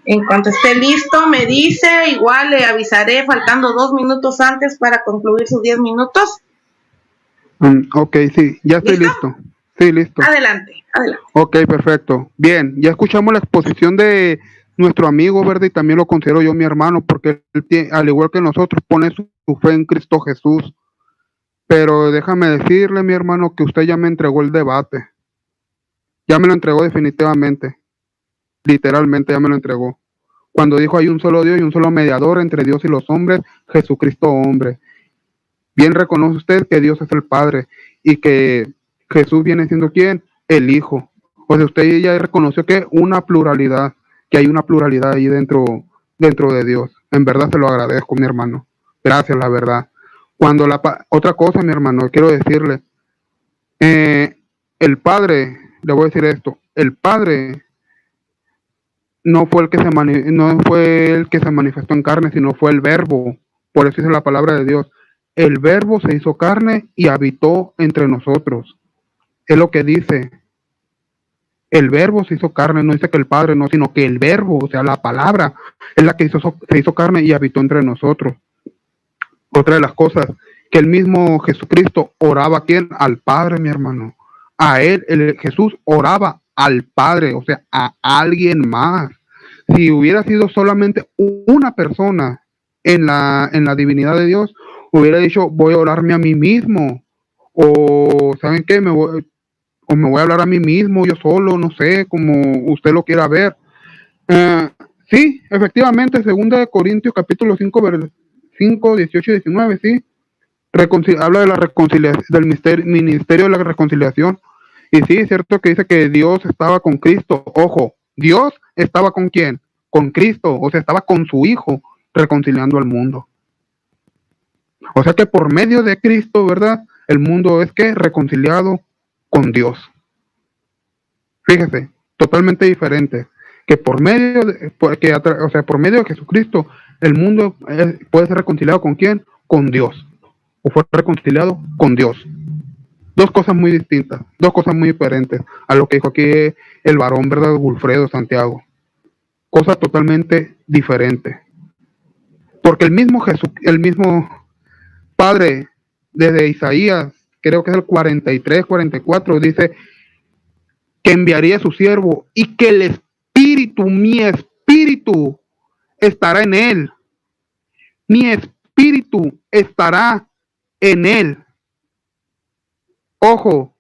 Speaker 1: En cuanto esté listo, me dice, igual le avisaré faltando 2 minutos antes para concluir sus 10 minutos.
Speaker 2: Ok, sí, ya estoy listo. Sí, listo.
Speaker 1: Adelante, adelante.
Speaker 2: Ok, perfecto. Bien, ya escuchamos la exposición de nuestro amigo, ¿verdad? Y también lo considero yo mi hermano, porque él, al igual que nosotros, pone su fe en Cristo Jesús. Pero déjame decirle, mi hermano, que usted ya me entregó el debate. Ya me lo entregó definitivamente. Literalmente ya me lo entregó. Cuando dijo hay un solo Dios y un solo mediador entre Dios y los hombres, Jesucristo hombre. Bien reconoce usted que Dios es el Padre y que Jesús viene siendo ¿quién? El Hijo. O sea, usted ya reconoció que una pluralidad, que hay una pluralidad ahí dentro de Dios. En verdad se lo agradezco, mi hermano. Gracias, la verdad. Otra cosa, mi hermano, quiero decirle, el Padre, le voy a decir esto, el Padre no fue el que se manifestó en carne, sino fue el Verbo. Por eso dice la palabra de Dios. El Verbo se hizo carne y habitó entre nosotros. Es lo que dice. El Verbo se hizo carne, no dice que el Padre no, sino que el Verbo, o sea, la palabra, es la que se hizo carne y habitó entre nosotros. Otra de las cosas, que el mismo Jesucristo oraba ¿a quién? Al Padre, mi hermano. A él, Jesús oraba al Padre, o sea, a alguien más. Si hubiera sido solamente una persona en la divinidad de Dios, hubiera dicho, voy a orarme a mí mismo. O, ¿saben qué? me voy a hablar a mí mismo, yo solo, no sé, como usted lo quiera ver. Sí, efectivamente, 2 Corintios capítulo 5, 18 y 19, sí. Habla de la reconciliación, del ministerio de la reconciliación. Y sí, es cierto que dice que Dios estaba con Cristo. Ojo, Dios estaba con ¿quién? Con Cristo, o sea, estaba con su Hijo reconciliando al mundo. O sea que por medio de Cristo, ¿verdad? El mundo es que reconciliado con Dios. Fíjese, totalmente diferente. Que por medio de Jesucristo, el mundo puede ser reconciliado con ¿quién? Con Dios. O fue reconciliado con Dios. Dos cosas muy distintas, dos cosas muy diferentes a lo que dijo aquí el varón, ¿verdad? Wilfredo Santiago. Cosas totalmente diferentes. Porque el mismo Padre, desde Isaías, creo que es el 43, 44, dice que enviaría a su siervo y que el Espíritu, mi Espíritu, estará en él. Mi Espíritu estará en él. Ojo,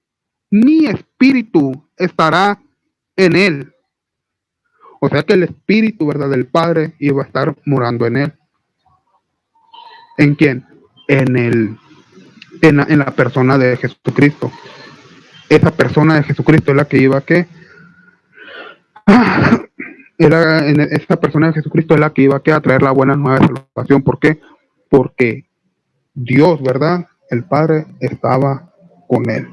Speaker 2: mi Espíritu estará en él. O sea que el Espíritu, ¿verdad? Del Padre iba a estar morando en él. ¿En quién? En la persona de Jesucristo. esa persona de Jesucristo es la que iba a que esa persona de Jesucristo es la que iba a traer la buena nueva de salvación. ¿Por qué? Porque Dios, ¿verdad? El Padre estaba con él.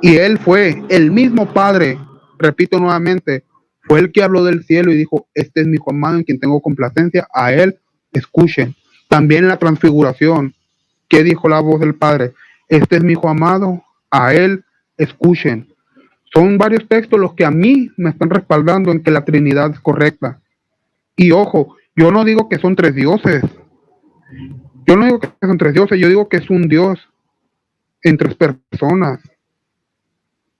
Speaker 2: Y él fue el mismo Padre, repito nuevamente, fue el que habló del cielo y dijo, este es mi hijo amado en quien tengo complacencia, a él escuchen. También en la transfiguración, ¿qué dijo la voz del Padre? Este es mi hijo amado, a él escuchen. Son varios textos los que a mí me están respaldando en que la Trinidad es correcta. Y ojo, yo no digo que son tres dioses. Yo no digo que son tres dioses, yo digo que es un Dios en tres personas.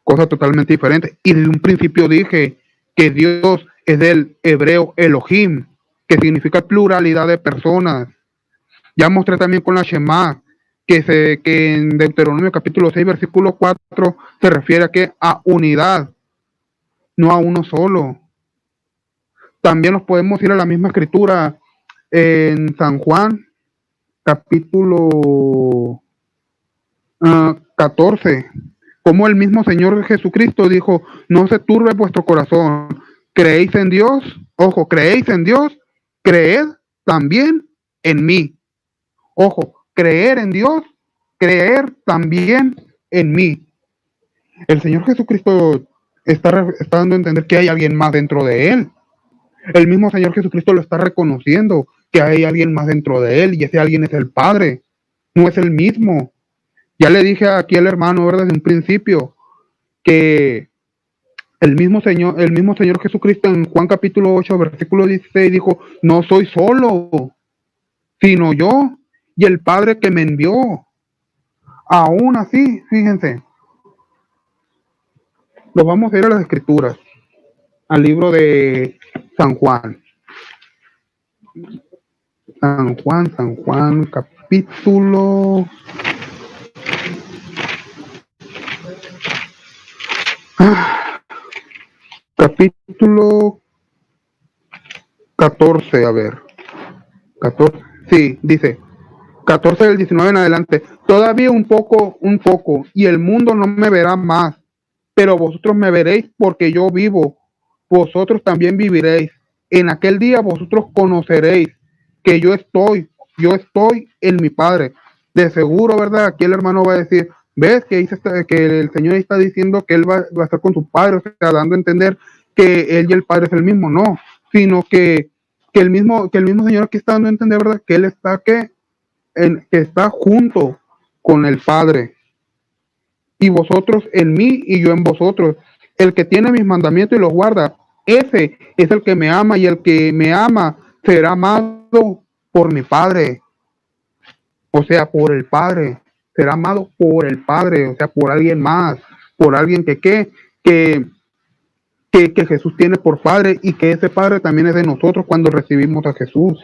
Speaker 2: Cosa totalmente diferente. Y desde un principio dije que Dios es del hebreo Elohim, que significa pluralidad de personas. Ya mostré también con la Shema, que en Deuteronomio capítulo 6, versículo 4, se refiere a unidad, no a uno solo. También nos podemos ir a la misma escritura en San Juan, capítulo 14, como el mismo Señor Jesucristo dijo, no se turbe vuestro corazón, creéis en Dios, ojo, creéis en Dios, creed también en mí. Ojo, creer en Dios, creer también en mí. El Señor Jesucristo está dando a entender que hay alguien más dentro de él. El mismo Señor Jesucristo lo está reconociendo, que hay alguien más dentro de él, y ese alguien es el Padre, no es el mismo. Ya le dije aquí al hermano, ¿verdad? Desde un principio, que el mismo Señor Jesucristo en Juan capítulo 8, versículo 16 dijo, no soy solo, sino yo y el Padre que me envió. Aún así, fíjense, lo vamos a ir a las Escrituras, al libro de San Juan. San Juan, capítulo... capítulo 14, a ver. 14, sí, dice, 14 del 19 en adelante. Todavía un poco, y el mundo no me verá más, pero vosotros me veréis porque yo vivo. Vosotros también viviréis. En aquel día vosotros conoceréis que yo estoy en mi Padre. De seguro, ¿verdad? Aquí el hermano va a decir, ¿ves que el Señor está diciendo que Él va a estar con su Padre? O sea, dando a entender que Él y el Padre es el mismo. No, sino que el mismo Señor aquí está dando a entender, ¿verdad? Que Él está que está junto con el Padre. Y vosotros en mí y yo en vosotros. El que tiene mis mandamientos y los guarda, ese es el que me ama, y el que me ama será amado por mi Padre. O sea, por el Padre. Será amado por el Padre, o sea, por alguien más, por alguien que Jesús tiene por Padre, y que ese Padre también es de nosotros cuando recibimos a Jesús.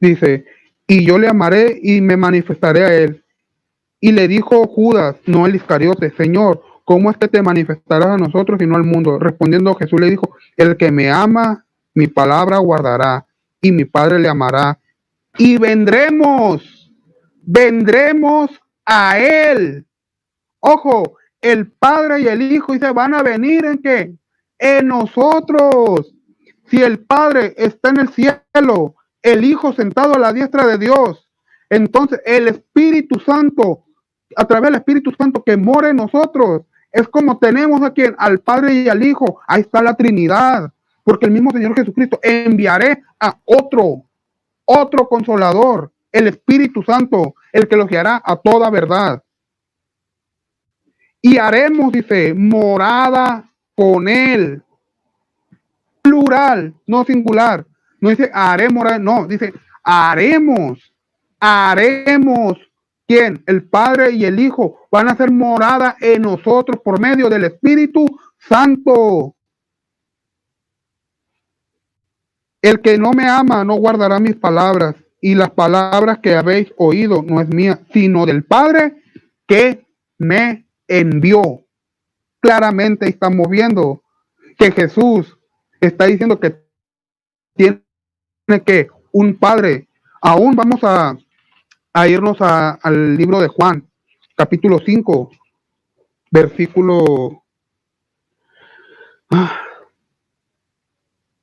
Speaker 2: Dice, y yo le amaré y me manifestaré a él. Y le dijo Judas, no el Iscariote, Señor, ¿cómo es que te manifestarás a nosotros y no al mundo? Respondiendo Jesús le dijo, el que me ama, mi palabra guardará, y mi Padre le amará. Y vendremos a él. Ojo, el Padre y el Hijo, y se van a venir ¿en qué? En nosotros. Si el Padre está en el cielo, el Hijo sentado a la diestra de Dios, entonces el Espíritu Santo, a través del Espíritu Santo que mora en nosotros, es como tenemos aquí al Padre y al Hijo. Ahí está la Trinidad, porque el mismo Señor Jesucristo enviaré a otro consolador, el Espíritu Santo, el que los guiará a toda verdad. Y haremos, dice, morada con él. Plural, no singular. No dice haré morada, no, dice haremos. ¿Quién? El Padre y el Hijo van a hacer morada en nosotros por medio del Espíritu Santo. El que no me ama no guardará mis palabras, y las palabras que habéis oído no es mía, sino del Padre que me envió. Claramente estamos viendo que Jesús está diciendo que tiene que un Padre. Aún vamos a irnos al libro de Juan, capítulo 5, versículo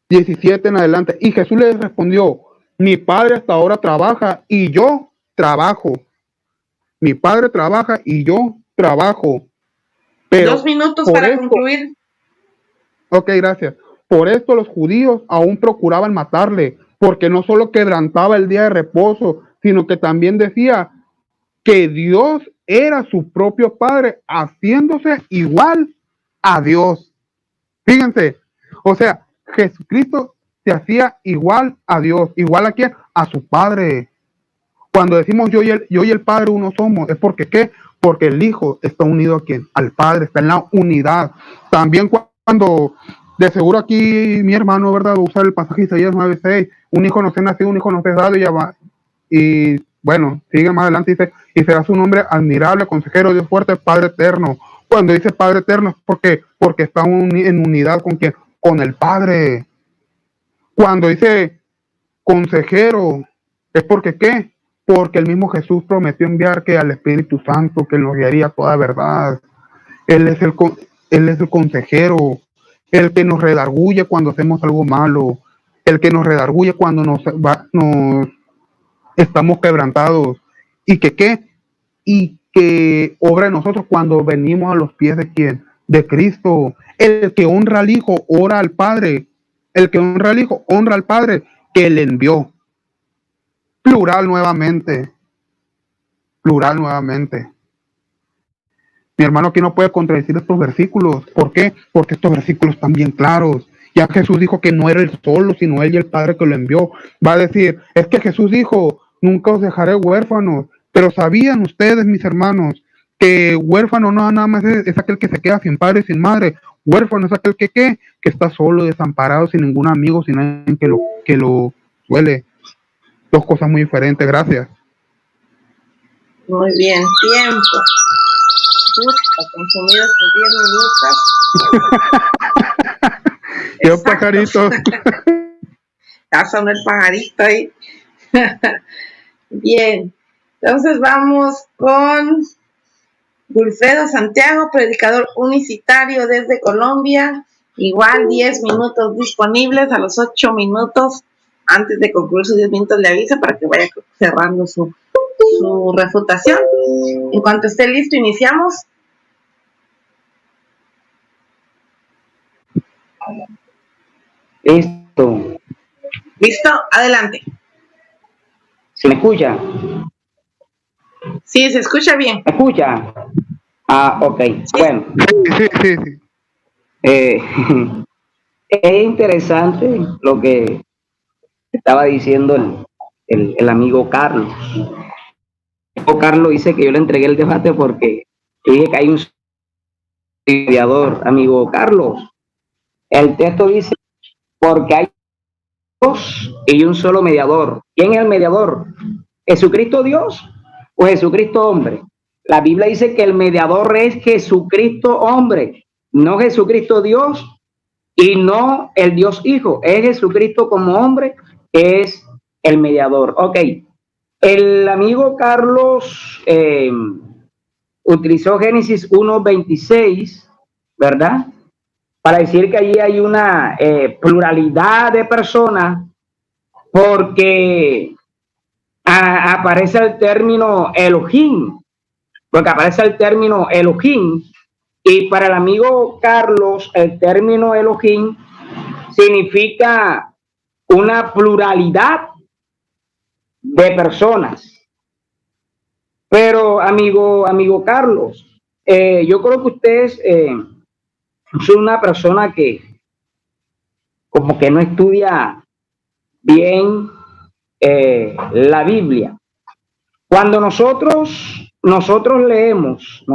Speaker 2: 17 en adelante. Y Jesús les respondió: mi Padre hasta ahora trabaja y yo trabajo. Mi Padre trabaja y yo trabajo. Pero
Speaker 1: 2 minutos para concluir.
Speaker 2: Ok, gracias. Por esto los judíos aún procuraban matarle, porque no solo quebrantaba el día de reposo, sino que también decía que Dios era su propio Padre, haciéndose igual a Dios. Fíjense, o sea, Jesucristo se hacía igual a Dios. ¿Igual a quién? A su Padre. Cuando decimos yo y el Padre uno somos, es porque ¿qué? Porque el Hijo está unido a quién? Al Padre, está en la unidad. También cuando, de seguro aquí mi hermano, ¿verdad?, va a usar el pasaje de Isaías 9:6, un hijo nos es nacido, un hijo nos es dado, y ya va. Y bueno, sigue más adelante, dice, y será su nombre admirable, consejero, Dios fuerte, Padre eterno. Cuando dice Padre eterno es porque está en unidad con quién? Con el Padre. Cuando dice consejero, es porque ¿qué? Porque el mismo Jesús prometió enviar que al Espíritu Santo, que nos guiaría toda verdad. Él es el consejero, el que nos redarguye cuando hacemos algo malo, el que nos redarguye cuando nos estamos quebrantados, y que ¿qué? Y que obra en nosotros cuando venimos a los pies de ¿quién? De Cristo. El que honra al Hijo, ora al Padre. El que honra al Hijo, honra al Padre que le envió. Plural nuevamente. Plural nuevamente. Mi hermano aquí no puede contradecir estos versículos. ¿Por qué? Porque estos versículos están bien claros. Ya Jesús dijo que no era él solo, sino él y el Padre que lo envió. Va a decir, es que Jesús dijo, nunca os dejaré huérfanos. Pero ¿sabían ustedes, mis hermanos, que huérfano no nada más es aquel que se queda sin padre y sin madre? Huérfano es aquel que está solo, desamparado, sin ningún amigo, sin alguien que lo suele. Dos cosas muy diferentes. Gracias.
Speaker 1: Muy bien, tiempo. Consumidos por 10 minutos.
Speaker 2: Yo pajarito.
Speaker 1: Ya sonó el pajarito ahí. Bien, entonces vamos con Wilfredo Santiago, predicador unicitario desde Colombia. Igual 10 minutos disponibles. A los 8 minutos, antes de concluir sus 10 minutos, le avisa para que vaya cerrando su refutación. En cuanto esté listo, iniciamos.
Speaker 3: Listo.
Speaker 1: ¿Listo? Adelante.
Speaker 3: ¿Se me escucha?
Speaker 1: Sí, se escucha bien.
Speaker 3: ¿Me escucha? Ok. Sí. Bueno.
Speaker 2: Sí.
Speaker 3: Es interesante lo que estaba diciendo el amigo Carlos. Carlos dice que yo le entregué el debate porque dije que hay un mediador, amigo Carlos. El texto dice, porque hay dos y un solo mediador. ¿Quién es el mediador? ¿Jesucristo Dios o Jesucristo hombre? La Biblia dice que el mediador es Jesucristo hombre, no Jesucristo Dios y no el Dios Hijo. Es Jesucristo como hombre, es el mediador. Ok. El amigo Carlos utilizó Génesis 1:26, ¿verdad?, para decir que allí hay una pluralidad de personas, porque aparece el término Elohim, y para el amigo Carlos el término Elohim significa una pluralidad de personas. Pero amigo Carlos, yo creo que ustedes son una persona que como que no estudia bien la Biblia. Cuando nosotros leemos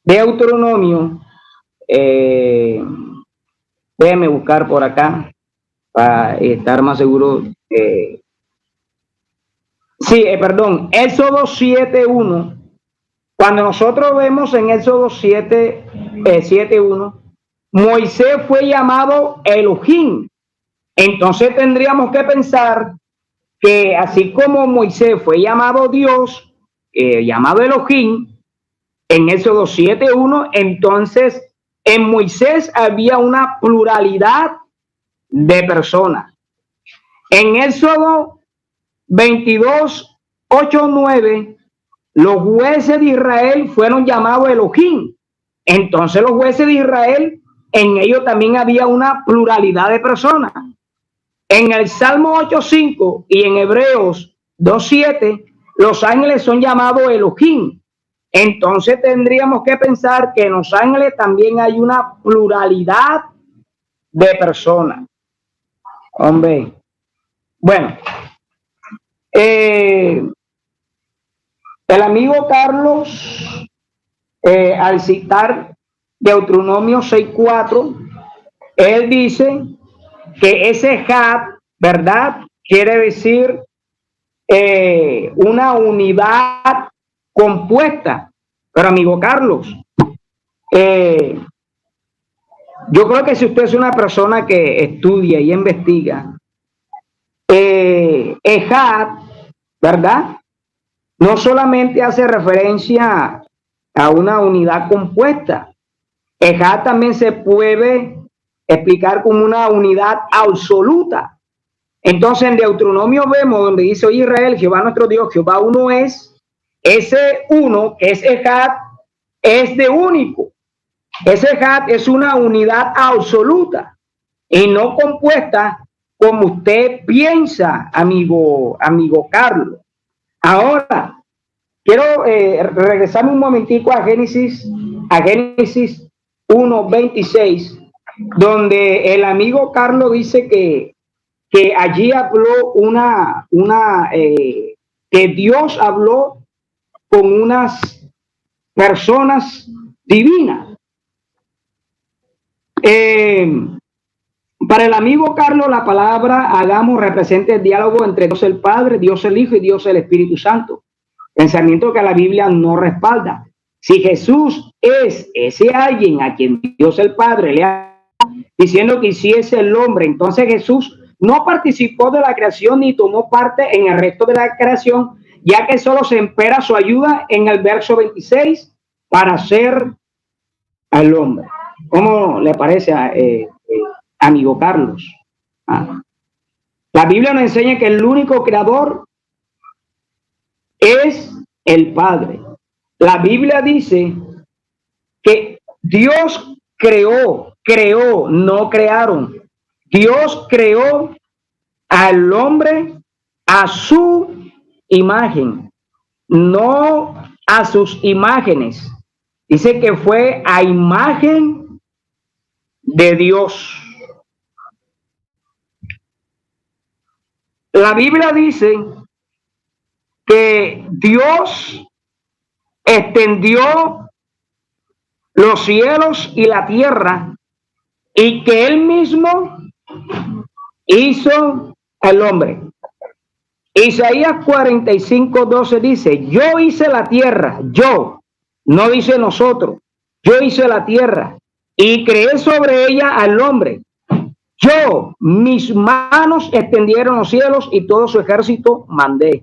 Speaker 3: Deuteronomio, déjeme buscar por acá para estar más seguro. Éxodo 7:1. Cuando nosotros vemos en Éxodo 7:1, Moisés fue llamado Elohim. Entonces tendríamos que pensar que así como Moisés fue llamado Dios, llamado Elohim, en Éxodo 7:1, entonces en Moisés había una pluralidad de personas. En Éxodo 22:8-9, los jueces de Israel fueron llamados Elohim. Entonces los jueces de Israel, en ellos también había una pluralidad de personas. En el Salmo 8:5 y en Hebreos 2:7, los ángeles son llamados Elohim. Entonces tendríamos que pensar que en los ángeles también hay una pluralidad de personas. Hombre, bueno, el amigo Carlos, al citar Deuteronomio 6:4, él dice que ese Had, ¿verdad?, quiere decir una unidad compuesta. Pero amigo Carlos, yo creo que si usted es una persona que estudia y investiga, Ejad, ¿verdad?, no solamente hace referencia a una unidad compuesta. Ejad también se puede explicar como una unidad absoluta. Entonces en Deuteronomio vemos donde dice: oye Israel, Jehová nuestro Dios, Jehová uno es. Ese uno, que es Ejad, es de único. Ese Ejad es una unidad absoluta y no compuesta como usted piensa, amigo Carlos. Ahora, quiero regresarme un momentico a Génesis 1:26, donde el amigo Carlos dice que allí habló que Dios habló con unas personas divinas. Para el amigo Carlos, la palabra hagamos representa el diálogo entre Dios el Padre, Dios el Hijo y Dios el Espíritu Santo. Pensamiento que la Biblia no respalda. Si Jesús es ese alguien a quien Dios el Padre le ha diciendo que hiciese el hombre, entonces Jesús no participó de la creación ni tomó parte en el resto de la creación, ya que solo se espera su ayuda en el verso 26 para ser al hombre. ¿Cómo le parece, amigo Carlos? La Biblia nos enseña que el único creador es el Padre. La Biblia dice que Dios creó, no crearon. Dios creó al hombre a su imagen, no a sus imágenes. Dice que fue a imagen de Dios. La Biblia dice que Dios extendió los cielos y la tierra y que él mismo hizo al hombre. Isaías 45:12 dice: yo hice la tierra, yo, no dice nosotros, yo hice la tierra y creé sobre ella al hombre. Yo, mis manos extendieron los cielos y todo su ejército mandé.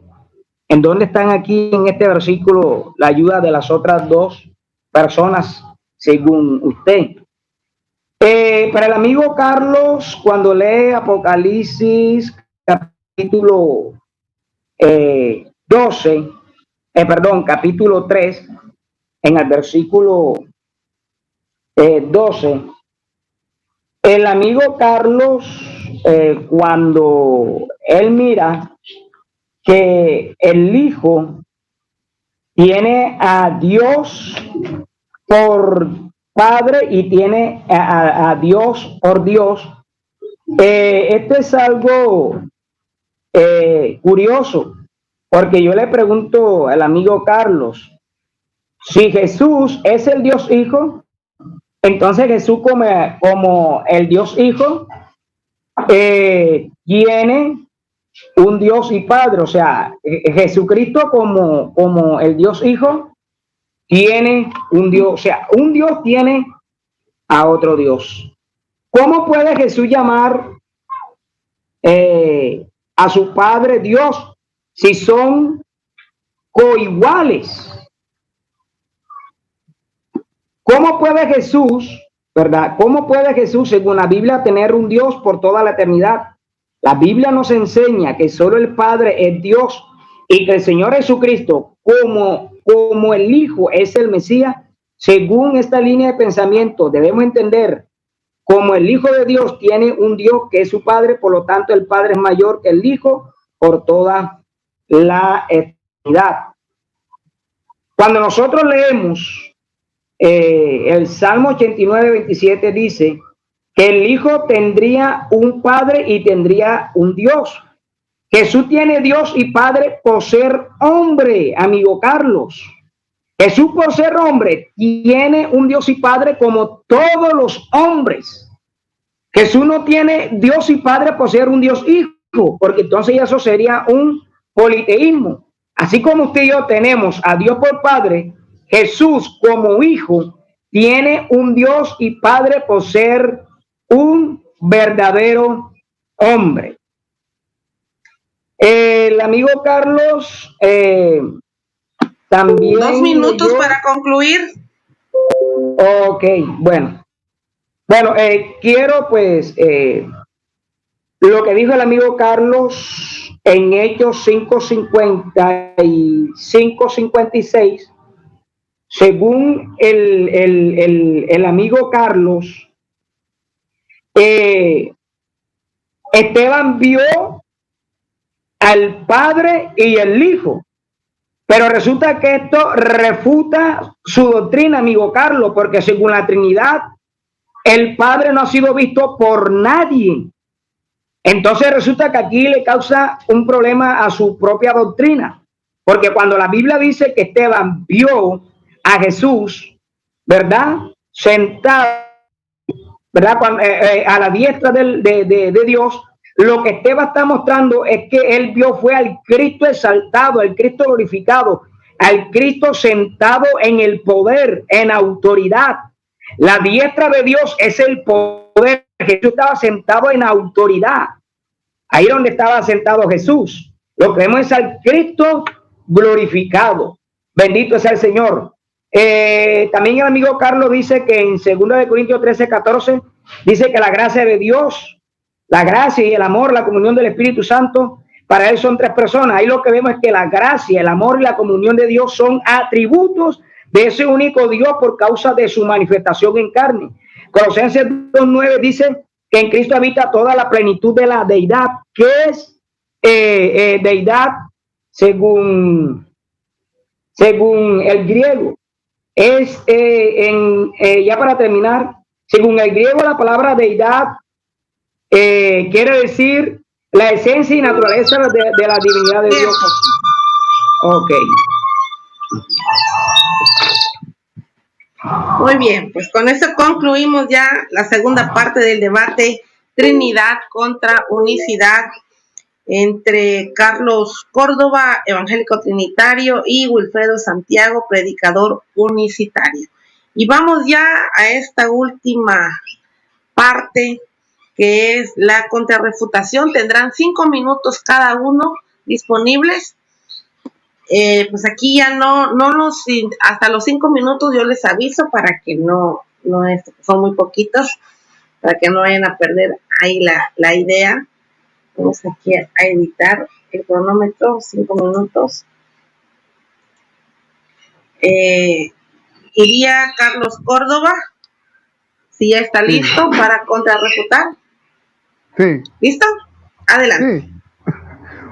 Speaker 3: ¿En dónde están aquí en este versículo la ayuda de las otras dos personas, según usted? Para el amigo Carlos, cuando lee Apocalipsis capítulo 3, en el versículo 12, el amigo Carlos, cuando él mira que el Hijo tiene a Dios por Padre y tiene a Dios por Dios, esto es algo curioso, porque yo le pregunto al amigo Carlos, si Jesús es el Dios Hijo, entonces Jesús como el Dios Hijo tiene un Dios y Padre, o sea, Jesucristo como el Dios Hijo tiene un Dios, o sea, un Dios tiene a otro Dios. ¿Cómo puede Jesús llamar a su Padre Dios si son coiguales? ¿Cómo puede Jesús, verdad? ¿Cómo puede Jesús, según la Biblia, tener un Dios por toda la eternidad? La Biblia nos enseña que solo el Padre es Dios y que el Señor Jesucristo, como el Hijo es el Mesías. Según esta línea de pensamiento, debemos entender como el Hijo de Dios tiene un Dios que es su Padre, por lo tanto el Padre es mayor que el Hijo por toda la eternidad. Cuando nosotros leemos el Salmo 89, 27 dice que el Hijo tendría un Padre y tendría un Dios. Jesús tiene Dios y Padre por ser hombre, amigo Carlos. Jesús por ser hombre tiene un Dios y Padre como todos los hombres. Jesús no tiene Dios y Padre por ser un Dios hijo, porque entonces eso sería un politeísmo. Así como usted y yo tenemos a Dios por Padre, Jesús como hijo tiene un Dios y Padre por ser un verdadero hombre. El amigo Carlos también...
Speaker 1: 2 minutos para concluir.
Speaker 3: Ok, bueno. Bueno, quiero pues lo que dijo el amigo Carlos en Hechos 5:55-56. Según el amigo Carlos, Esteban vio al Padre y el Hijo, pero resulta que esto refuta su doctrina, amigo Carlos, porque según la Trinidad, el Padre no ha sido visto por nadie. Entonces resulta que aquí le causa un problema a su propia doctrina, porque cuando la Biblia dice que Esteban vio a Jesús, ¿verdad? Sentado, ¿verdad? A la diestra de Dios, lo que Esteban está mostrando es que él vio fue al Cristo exaltado, al Cristo glorificado, al Cristo sentado en el poder, en autoridad. La diestra de Dios es el poder. Jesús estaba sentado en autoridad. Ahí donde estaba sentado Jesús. Lo que vemos es al Cristo glorificado. Bendito sea el Señor. También el amigo Carlos dice que en 2 Corintios 13:14 dice que la gracia de Dios, la gracia y el amor, la comunión del Espíritu Santo, para él son 3 personas. Ahí lo que vemos es que la gracia, el amor y la comunión de Dios son atributos de ese único Dios por causa de su manifestación en carne. Colosenses 2:9 dice que en Cristo habita toda la plenitud de la deidad, que es deidad según el griego. Es, ya para terminar, según el griego la palabra deidad quiere decir la esencia y naturaleza de la divinidad de Dios. Ok.
Speaker 1: Muy bien, pues con eso concluimos ya la segunda parte del debate Trinidad contra Unicidad entre Carlos Córdoba, evangélico trinitario, y Wilfredo Santiago, predicador unicitario. Y vamos ya a esta última parte, que es la contrarrefutación. Tendrán 5 minutos cada uno disponibles. Pues aquí ya no hasta los 5 minutos yo les aviso para que son muy poquitos, para que no vayan a perder ahí la idea. Vamos aquí a editar el cronómetro, 5 minutos. Iría Carlos Córdoba, si ya está listo para contrarrefutar.
Speaker 2: Sí.
Speaker 1: ¿Listo? Adelante.
Speaker 2: Sí.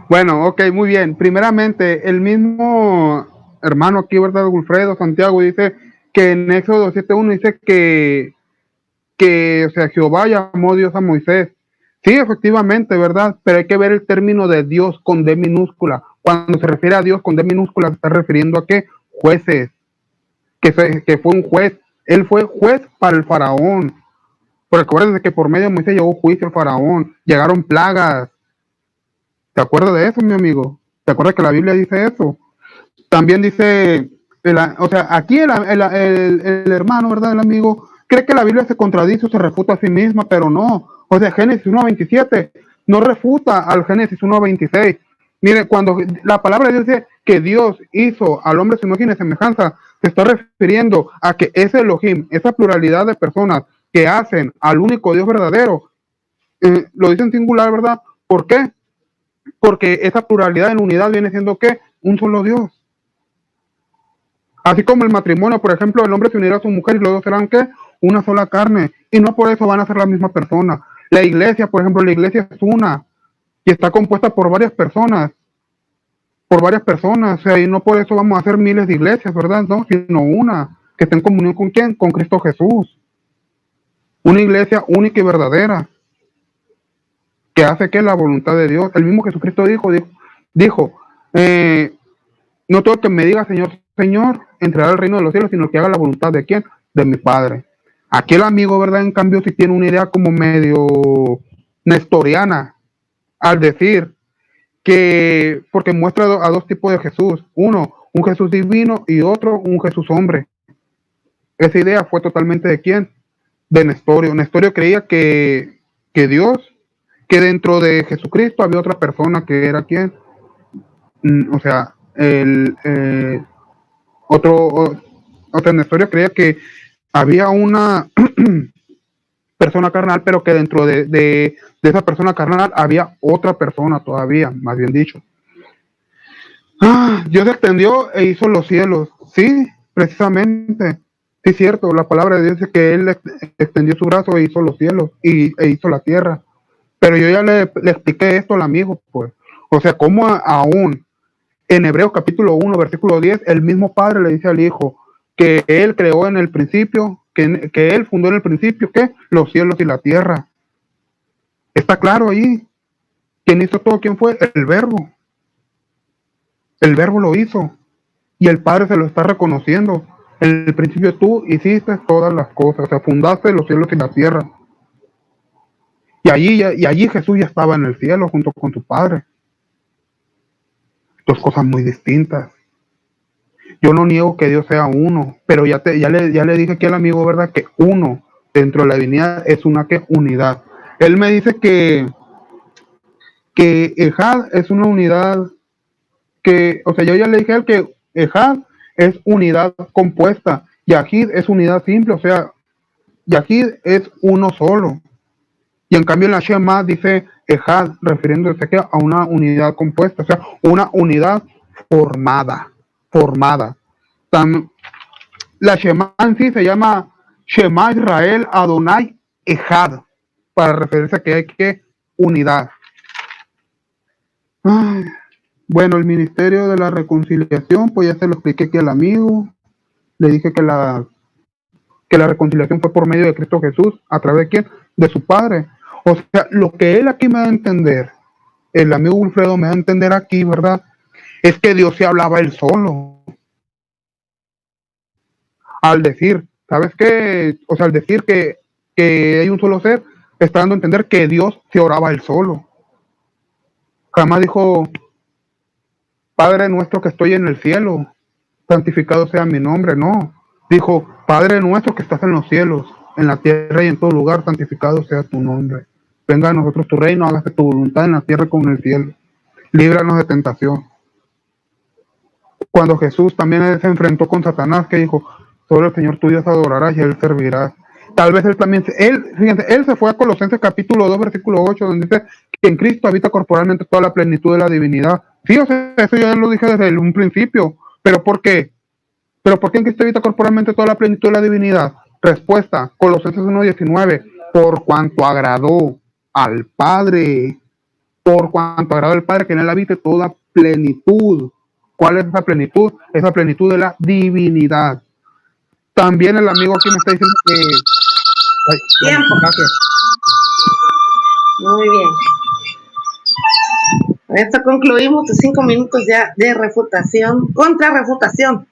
Speaker 2: Bueno, ok, muy bien. Primeramente, el mismo hermano aquí, ¿verdad? Wilfredo Santiago dice que en Éxodo 7:1 dice que o sea, Jehová llamó Dios a Moisés. Sí, efectivamente, ¿verdad? Pero hay que ver el término de Dios con D minúscula. Cuando se refiere a Dios con D minúscula, se está refiriendo a ¿qué? Jueces. Que fue un juez. Él fue juez para el faraón. Pero acuérdense que por medio de Moisés llegó juicio al faraón. Llegaron plagas. ¿Te acuerdas de eso, mi amigo? ¿Te acuerdas que la Biblia dice eso? También dice, o sea, aquí el hermano, ¿verdad? El amigo, cree que la Biblia se contradice o se refuta a sí misma, pero no. O sea, Génesis 1:27, no refuta al Génesis 1:26. Mire, cuando la palabra de Dios dice que Dios hizo al hombre su imagen y semejanza, se está refiriendo a que ese Elohim, esa pluralidad de personas que hacen al único Dios verdadero, lo dice en singular, ¿verdad? ¿Por qué? Porque esa pluralidad en unidad viene siendo ¿qué? Un solo Dios. Así como el matrimonio, por ejemplo, el hombre se unirá a su mujer y los dos serán ¿qué? Una sola carne. Y no por eso van a ser la misma persona. La iglesia, por ejemplo, la iglesia es una y está compuesta por varias personas. O sea, y no por eso vamos a hacer miles de iglesias, ¿verdad? No, sino una, que esté en comunión con ¿quién? Con Cristo Jesús. Una iglesia única y verdadera, que hace que la voluntad de Dios, el mismo Jesucristo dijo, no todo el que me diga Señor, Señor, entrará al reino de los cielos, sino que haga la voluntad de ¿quién? De mi Padre. Aquí el amigo, ¿verdad? En cambio, si tiene una idea como medio nestoriana, al decir que, porque muestra a dos tipos de Jesús, uno, un Jesús divino y otro, un Jesús hombre. Esa idea fue totalmente de ¿quién? De Nestorio. Nestorio creía que Dios, que dentro de Jesucristo había otra persona que era ¿quién? O sea, otro Nestorio creía que había una persona carnal, pero que dentro de esa persona carnal había otra persona todavía, más bien dicho. Dios extendió e hizo los cielos. Sí, precisamente. Sí, cierto. La palabra de Dios dice que Él extendió su brazo e hizo los cielos e hizo la tierra. Pero yo ya le expliqué esto al amigo, pues. O sea, como aún en Hebreos capítulo 1, versículo 10, el mismo Padre le dice al Hijo que Él creó en el principio, que Él fundó en el principio, ¿qué? Los cielos y la tierra. Está claro ahí. ¿Quién hizo todo? ¿Quién fue? El Verbo. El Verbo lo hizo. Y el Padre se lo está reconociendo. En el principio tú hiciste todas las cosas. O sea, fundaste los cielos y la tierra. Y allí Jesús ya estaba en el cielo junto con su Padre. Dos cosas muy distintas. Yo no niego que Dios sea uno, pero ya le dije aquí al amigo, ¿verdad? Que uno dentro de la divinidad es una unidad. Él me dice que Ejad es una unidad que, o sea, yo ya le dije a él que Ejad es unidad compuesta, Yahid es unidad simple, o sea, Yahid es uno solo. Y en cambio en la Shema dice Ejad, refiriéndose a una unidad compuesta, o sea, una unidad formada. La Shema en sí se llama Shema Israel Adonai Ejad, para referirse a que hay que unidad. Ay, bueno, el ministerio de la reconciliación, pues ya se lo expliqué aquí al amigo. Le dije que la reconciliación fue por medio de Cristo Jesús, a través de quién, de su Padre. O sea, lo que él aquí me da a entender, el amigo Wilfredo me da a entender aquí, ¿verdad? Es que Dios se hablaba él solo. Al decir, ¿sabes qué? O sea, al decir que hay un solo ser, está dando a entender que Dios se oraba él solo. Jamás dijo, Padre nuestro que estoy en el cielo, santificado sea mi nombre, no. Dijo, Padre nuestro que estás en los cielos, en la tierra y en todo lugar, santificado sea tu nombre. Venga a nosotros tu reino, hágase tu voluntad en la tierra como en el cielo. Líbranos de tentación. Cuando Jesús también se enfrentó con Satanás, que dijo, solo el Señor tu Dios adorarás y él servirás. Tal vez él también, fíjense, él se fue a Colosenses capítulo 2, versículo 8, donde dice que en Cristo habita corporalmente toda la plenitud de la divinidad. Sí, o sea, eso yo lo dije desde un principio. ¿Pero por qué? ¿Pero por qué en Cristo habita corporalmente toda la plenitud de la divinidad? Respuesta, Colosenses 1:19, por cuanto agradó al Padre, por cuanto agradó al Padre que en él habite toda plenitud. ¿Cuál es esa plenitud? Esa plenitud de la divinidad. También el amigo aquí me está diciendo que...
Speaker 1: Ay, tiempo. Gracias. Muy bien. Con esto concluimos tus 5 minutos ya de refutación, contra refutación.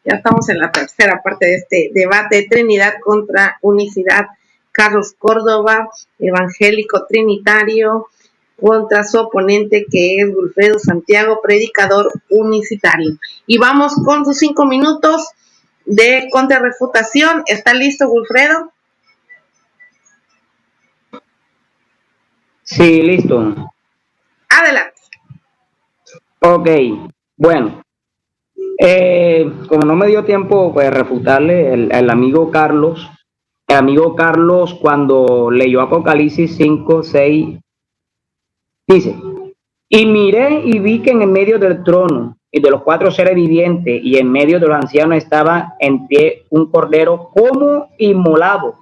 Speaker 1: Ya estamos en la tercera parte de este debate, Trinidad contra unicidad. Carlos Córdoba, evangélico trinitario, contra su oponente que es Wilfredo Santiago, predicador unicitario. Y vamos con sus 5 minutos de contrarrefutación. ¿Está listo, Wilfredo?
Speaker 3: Sí, listo.
Speaker 1: Adelante.
Speaker 3: Ok, bueno. Como no me dio tiempo pues refutarle el amigo Carlos, cuando leyó Apocalipsis 5:6 dice, y miré y vi que en el medio del trono y de los 4 seres vivientes y en medio de los ancianos estaba en pie un cordero como inmolado,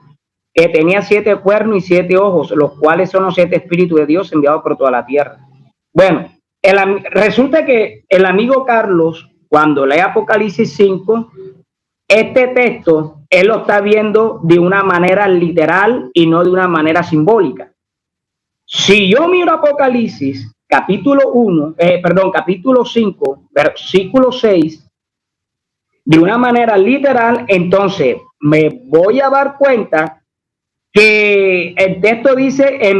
Speaker 3: que tenía 7 cuernos y 7 ojos, los cuales son los 7 espíritus de Dios enviados por toda la tierra. Bueno, resulta que el amigo Carlos, cuando lee Apocalipsis 5, este texto, él lo está viendo de una manera literal y no de una manera simbólica. Si yo miro Apocalipsis, capítulo 5, versículo 6, de una manera literal, entonces me voy a dar cuenta que el texto dice, y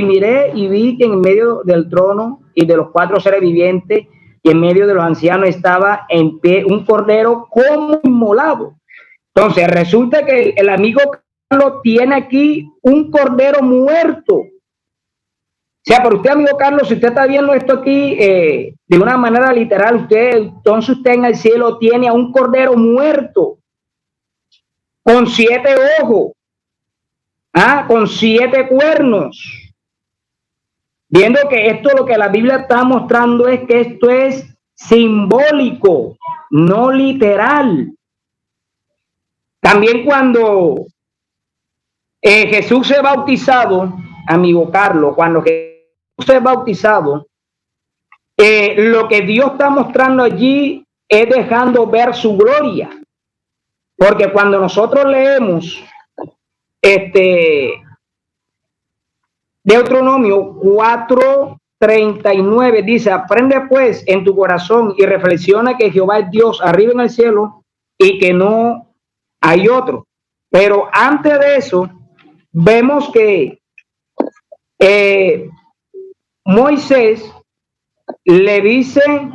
Speaker 3: miré y vi que en medio del trono y de los 4 seres vivientes y en medio de los ancianos estaba en pie un cordero como inmolado. Entonces resulta que el amigo Carlos tiene aquí un cordero muerto. O sea, por usted, amigo Carlos, si usted está viendo esto aquí de una manera literal, entonces usted en el cielo tiene a un cordero muerto con 7 ojos. Con 7 cuernos. Viendo que esto lo que la Biblia está mostrando es que esto es simbólico, no literal. También cuando Jesús se bautizado, amigo Carlos, cuando Jesús se bautizado, lo que Dios está mostrando allí es dejando ver su gloria. Porque cuando nosotros leemos Deuteronomio 4:39 dice, aprende pues en tu corazón y reflexiona que Jehová es Dios arriba en el cielo y que no hay otro. Pero antes de eso, vemos que Moisés le dice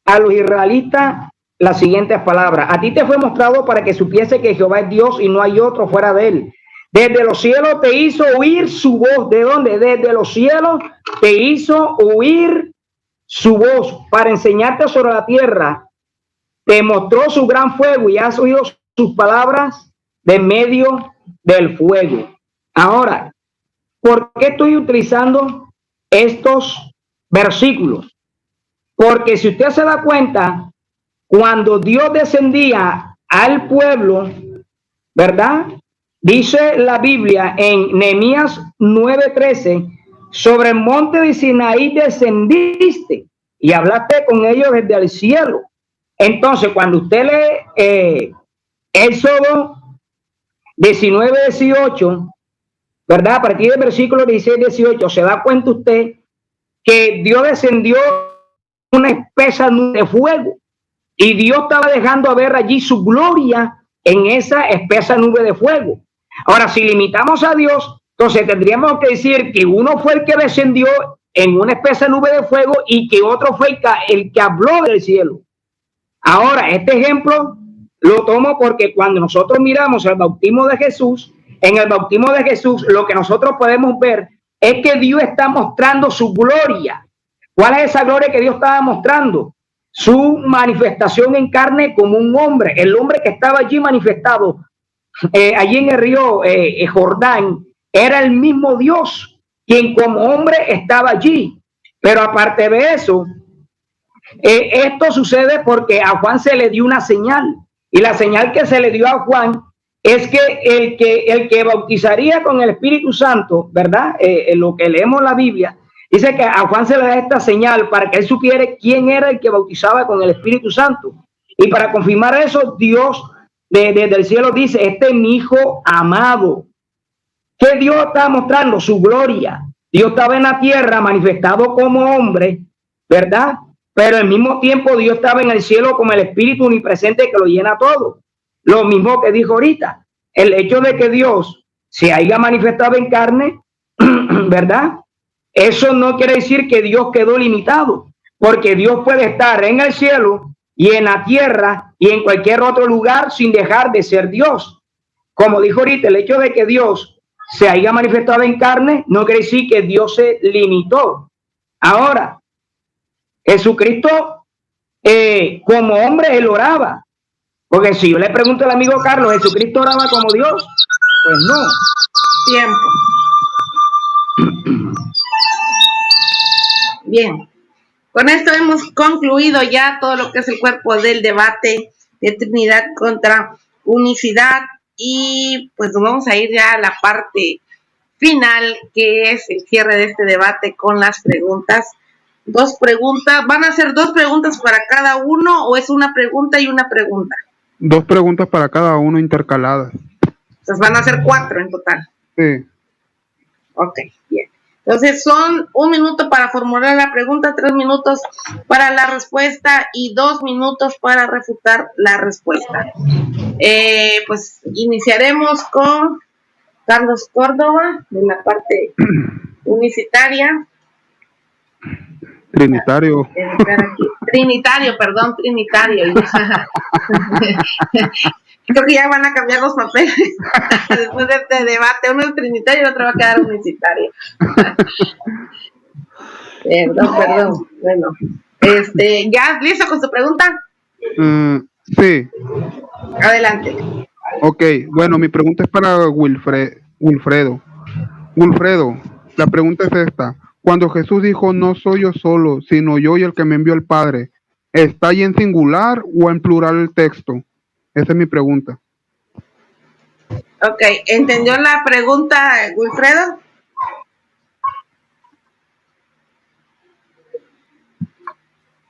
Speaker 3: a los israelitas las siguientes palabras: a ti te fue mostrado para que supiese que Jehová es Dios y no hay otro fuera de él. Desde los cielos te hizo oír su voz. ¿De dónde? Desde los cielos te hizo oír su voz para enseñarte sobre la tierra. Te mostró su gran fuego y has oído sus palabras de medio del fuego. Ahora, ¿por qué estoy utilizando estos versículos? Porque si usted se da cuenta, cuando Dios descendía al pueblo, ¿verdad? Dice la Biblia en Nehemías 9:13, sobre el monte de Sinaí descendiste y hablaste con ellos desde el cielo. Entonces, cuando usted lee Éxodo 19:18, ¿verdad? A partir del versículo 16-18, se da cuenta usted que Dios descendió una espesa nube de fuego y Dios estaba dejando ver allí su gloria en esa espesa nube de fuego. Ahora, si limitamos a Dios, entonces tendríamos que decir que uno fue el que descendió en una espesa nube de fuego y que otro fue el que habló del cielo. Ahora, este ejemplo lo tomo porque cuando nosotros miramos el bautismo de Jesús, en el bautismo de Jesús, lo que nosotros podemos ver es que Dios está mostrando su gloria. ¿Cuál es esa gloria que Dios estaba mostrando? Su manifestación en carne como un hombre, el hombre que estaba allí manifestado allí en el río Jordán, era el mismo Dios quien como hombre estaba allí. Pero aparte de eso, esto sucede porque a Juan se le dio una señal, y la señal que se le dio a Juan es que el que bautizaría con el Espíritu Santo, ¿verdad? Lo que leemos en la Biblia, dice que a Juan se le da esta señal para que él supiera quién era el que bautizaba con el Espíritu Santo. Y para confirmar eso, Dios desde el cielo dice, este es mi hijo amado. ¿Qué Dios está mostrando? Su gloria. Dios estaba en la tierra manifestado como hombre, ¿verdad? Pero al mismo tiempo Dios estaba en el cielo como el Espíritu omnipresente que lo llena todo. Lo mismo que dijo ahorita. El hecho de que Dios se haya manifestado en carne, ¿verdad? Eso no quiere decir que Dios quedó limitado, porque Dios puede estar en el cielo y en la tierra y en cualquier otro lugar sin dejar de ser Dios. Como dijo ahorita, el hecho de que Dios se haya manifestado en carne, no quiere decir que Dios se limitó. Ahora, Jesucristo, como hombre, él oraba. Porque si yo le pregunto al amigo Carlos, ¿Jesucristo oraba como Dios? Pues no.
Speaker 1: Tiempo. Bien. Con esto hemos concluido ya todo lo que es el cuerpo del debate de Trinidad contra unicidad y pues nos vamos a ir ya a la parte final, que es el cierre de este debate con las preguntas. Dos preguntas, ¿van a ser dos preguntas para cada uno o es una pregunta y una pregunta?
Speaker 2: Dos preguntas para cada uno intercaladas.
Speaker 1: Entonces van a ser 4 en total.
Speaker 2: Sí.
Speaker 1: Ok, bien. Entonces son 1 minuto para formular la pregunta, 3 minutos para la respuesta y 2 minutos para refutar la respuesta. Pues iniciaremos con Carlos Córdoba, de la parte unicitaria.
Speaker 2: Trinitario.
Speaker 1: Trinitario. Creo que ya van a cambiar los papeles después de este debate. Uno es trinitario y el otro va a quedar unicitario. Perdón. Bueno, ¿ya listo con su pregunta?
Speaker 2: Sí.
Speaker 1: Adelante.
Speaker 2: Ok, bueno, mi pregunta es para Wilfredo. Wilfredo, la pregunta es esta. Cuando Jesús dijo, no soy yo solo, sino yo y el que me envió el Padre, ¿está ahí en singular o en plural el texto? Esa es mi pregunta.
Speaker 1: Ok, ¿entendió la pregunta, Wilfredo?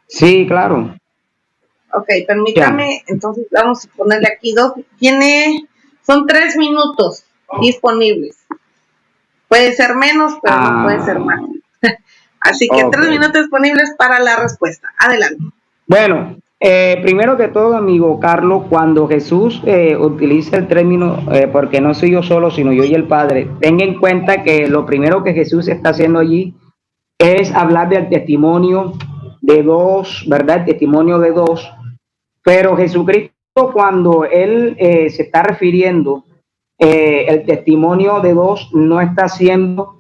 Speaker 3: Sí, claro.
Speaker 1: Ok, permítame, entonces vamos a ponerle aquí son 3 minutos disponibles. Puede ser menos, pero no puede ser más. Así que 3 minutos disponibles para la respuesta. Adelante.
Speaker 3: Bueno, primero que todo, amigo Carlos, cuando Jesús utiliza el término, porque no soy yo solo, sino yo y el Padre, tenga en cuenta que lo primero que Jesús está haciendo allí es hablar del testimonio de dos, ¿verdad? El testimonio de dos. Pero Jesucristo, cuando Él se está refiriendo el testimonio de dos, no está haciendo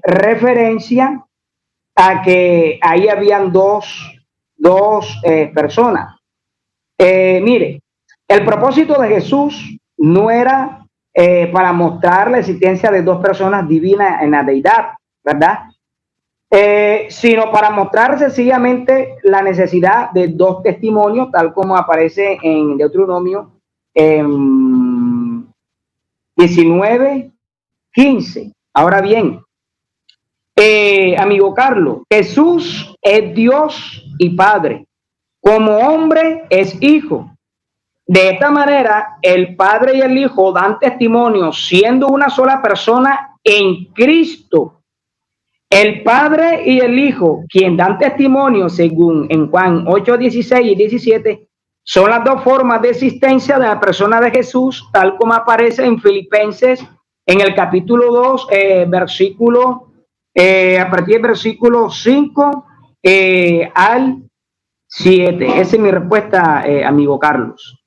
Speaker 3: referencia a que ahí habían dos personas. Mire, el propósito de Jesús no era para mostrar la existencia de dos personas divinas en la deidad, ¿verdad? Sino para mostrar sencillamente la necesidad de dos testimonios, tal como aparece en Deuteronomio 19:15. Ahora bien, amigo Carlos, Jesús es Dios y Padre. Como hombre es hijo. De esta manera, el Padre y el Hijo dan testimonio siendo una sola persona en Cristo. El Padre y el Hijo, quien dan testimonio según en Juan 8, 16 y 17, son las dos formas de existencia de la persona de Jesús, tal como aparece en Filipenses en el capítulo 2, a partir del versículo 5 al 7. Esa es mi respuesta, amigo Carlos.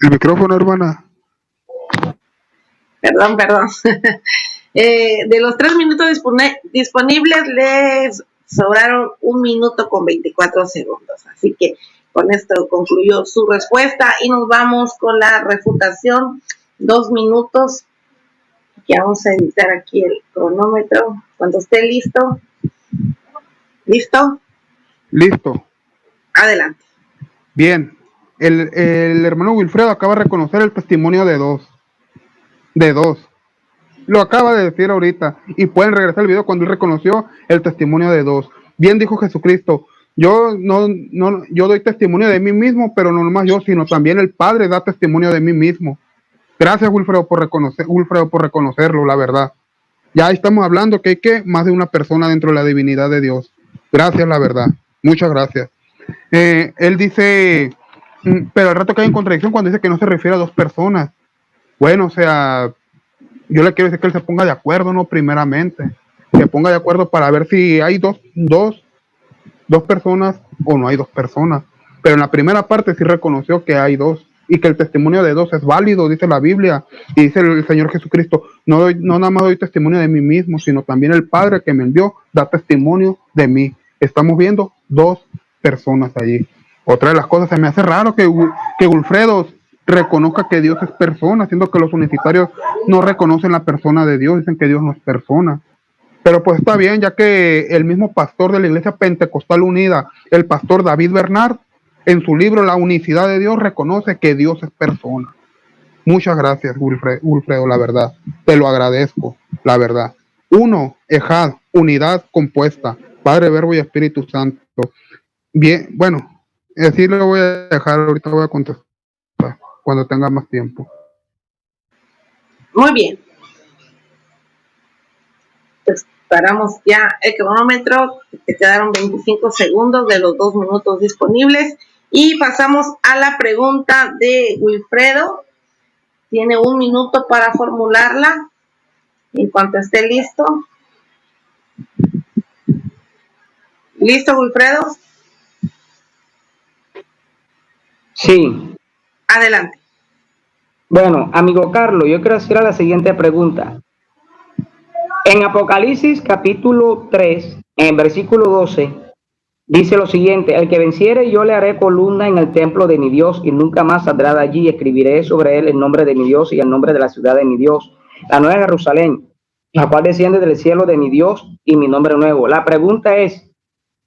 Speaker 2: El micrófono, hermana.
Speaker 1: Perdón. De los 3 minutos disponibles, les sobraron 1 minuto con 24 segundos. Así que con esto concluyó su respuesta y nos vamos con la refutación. 2 minutos. Ya vamos a editar aquí el cronómetro. Cuando esté listo. ¿Listo?
Speaker 2: Listo.
Speaker 1: Adelante.
Speaker 2: Bien. El hermano Wilfredo acaba de reconocer el testimonio de dos. Lo acaba de decir ahorita. Y pueden regresar al video cuando él reconoció el testimonio de dos. Bien dijo Jesucristo. Yo doy testimonio de mí mismo, pero no nomás yo, sino también el Padre da testimonio de mí mismo. Gracias, Wilfredo, por reconocerlo, la verdad. Ya estamos hablando que hay más de una persona dentro de la divinidad de Dios. Gracias, la verdad. Muchas gracias. Él dice, pero al rato que hay en contradicción cuando dice que no se refiere a dos personas. Bueno, o sea, yo le quiero decir que él se ponga de acuerdo, ¿no? Primeramente. Se ponga de acuerdo para ver si hay dos dos personas o no hay dos personas. Pero en la primera parte sí reconoció que hay dos y que el testimonio de dos es válido, dice la Biblia, y dice el Señor Jesucristo, no nada más doy testimonio de mí mismo, sino también el Padre que me envió da testimonio de mí. Estamos viendo dos personas allí. Otra de las cosas, se me hace raro que Wilfredo reconozca que Dios es persona, siendo que los universitarios no reconocen la persona de Dios, dicen que Dios no es persona. Pero pues está bien, ya que el mismo pastor de la Iglesia Pentecostal Unida, el pastor David Bernard, en su libro La Unicidad de Dios, reconoce que Dios es persona. Muchas gracias, Wilfredo, la verdad. Te lo agradezco, la verdad. Uno, Ejad, unidad compuesta, Padre, Verbo y Espíritu Santo. Bien, bueno, así lo voy a dejar, ahorita voy a contestar cuando tenga más tiempo.
Speaker 1: Muy bien. Pues paramos ya el cronómetro, te quedaron 25 segundos de los 2 minutos disponibles y pasamos a la pregunta de Wilfredo. Tiene 1 minuto para formularla en cuanto esté listo. ¿Listo, Wilfredo?
Speaker 3: Sí.
Speaker 1: Adelante.
Speaker 3: Bueno, amigo Carlos, yo quiero hacer la siguiente pregunta. En Apocalipsis capítulo 3, en versículo 12, dice lo siguiente: el que venciere, yo le haré columna en el templo de mi Dios y nunca más saldrá de allí. Escribiré sobre él el nombre de mi Dios y el nombre de la ciudad de mi Dios, la nueva Jerusalén, la cual desciende del cielo de mi Dios, y mi nombre nuevo. La pregunta es,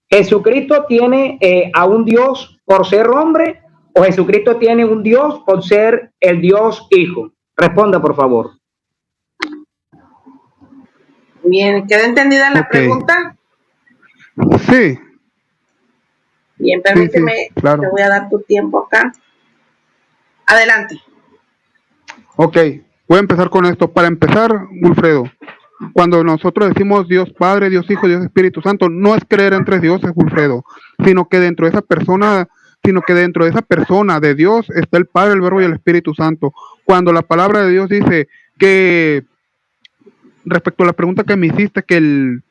Speaker 3: ¿Jesucristo tiene a un Dios por ser hombre o Jesucristo tiene un Dios por ser el Dios Hijo? Responda, por favor.
Speaker 1: Bien, ¿quedó entendida la pregunta?
Speaker 2: Sí.
Speaker 1: Bien, permíteme,
Speaker 2: sí, claro.
Speaker 1: Te voy a dar tu tiempo acá. Adelante.
Speaker 2: Ok, voy a empezar con esto. Para empezar, Wilfredo, cuando nosotros decimos Dios Padre, Dios Hijo, Dios Espíritu Santo, no es creer en 3 dioses, Wilfredo, sino que dentro de esa persona de Dios está el Padre, el Verbo y el Espíritu Santo. Cuando la palabra de Dios dice que, respecto a la pregunta que me hiciste, que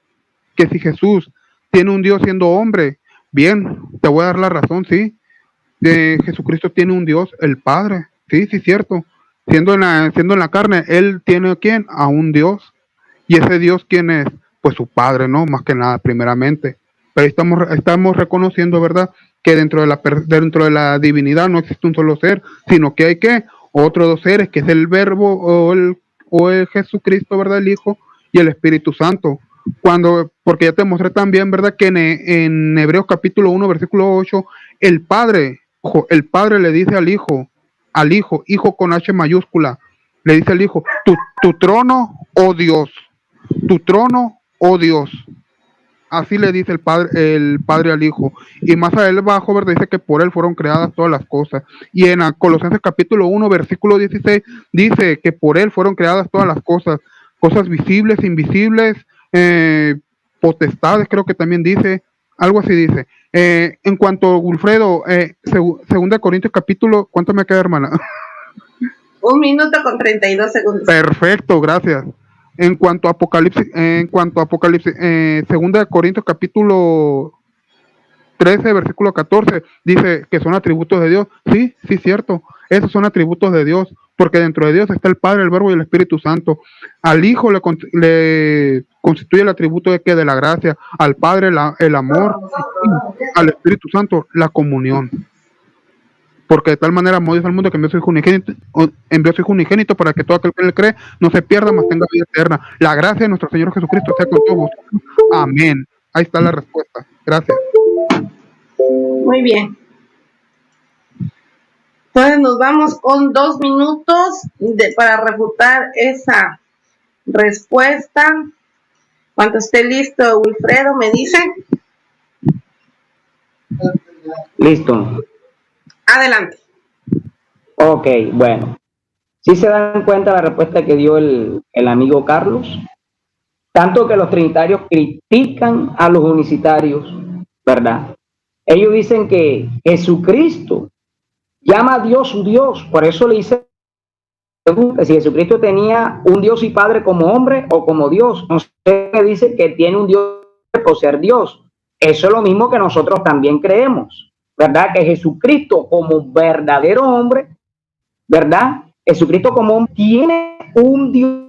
Speaker 2: si Jesús tiene un Dios siendo hombre, bien, te voy a dar la razón, sí. Jesucristo tiene un Dios, el Padre, sí, cierto. Siendo en la carne, él tiene ¿quién? A un Dios. Y ese Dios, ¿quién es? Pues su Padre, ¿no? Más que nada, primeramente. Pero estamos reconociendo, ¿verdad? Que dentro de la divinidad no existe un solo ser, sino que hay otros 2 seres, que es el Verbo o el Jesucristo, ¿verdad? El Hijo y el Espíritu Santo. Porque ya te mostré también, ¿verdad? Que en Hebreos capítulo 1, versículo 8, el Padre le dice al Hijo, Hijo con H mayúscula, le dice al Hijo, tu trono, oh Dios, tu trono, oh Dios. Así le dice el Padre al Hijo. Y más abajo, ¿verdad? Dice que por él fueron creadas todas las cosas. Y en Colosenses capítulo 1, versículo 16, dice que por él fueron creadas todas las cosas visibles, invisibles, potestades, creo que también dice, algo así dice. En cuanto a Wilfredo, 2 Corintios capítulo, ¿cuánto me queda, hermana?
Speaker 1: 1 minuto con 32 segundos.
Speaker 2: Perfecto, gracias. En cuanto a Apocalipsis, 2 Corintios capítulo 13, versículo 14, dice que son atributos de Dios. Sí, cierto. Esos son atributos de Dios, porque dentro de Dios está el Padre, el Verbo y el Espíritu Santo. Al Hijo le constituye el atributo de la gracia, al Padre el amor, al Espíritu Santo la comunión. Porque de tal manera amó Dios al mundo que envió su Hijo unigénito para que todo aquel que le cree no se pierda, mas tenga vida eterna. La gracia de nuestro Señor Jesucristo sea con todos. Amén. Ahí está la respuesta. Gracias.
Speaker 1: Muy bien. Entonces nos vamos con 2 minutos para refutar esa respuesta. Cuando esté listo, Wilfredo, me dice.
Speaker 3: Listo.
Speaker 1: Adelante.
Speaker 3: Ok, bueno. Si se dan cuenta la respuesta que dio el amigo Carlos, tanto que los trinitarios critican a los unicitarios, ¿verdad? Ellos dicen que Jesucristo llama a Dios su Dios, por eso le dice si Jesucristo tenía un Dios y Padre como hombre o como Dios. No sé, dice que tiene un Dios por ser Dios. eso es lo mismo que nosotros también creemos, ¿verdad? Que Jesucristo como verdadero hombre, ¿verdad? Jesucristo como hombre tiene un Dios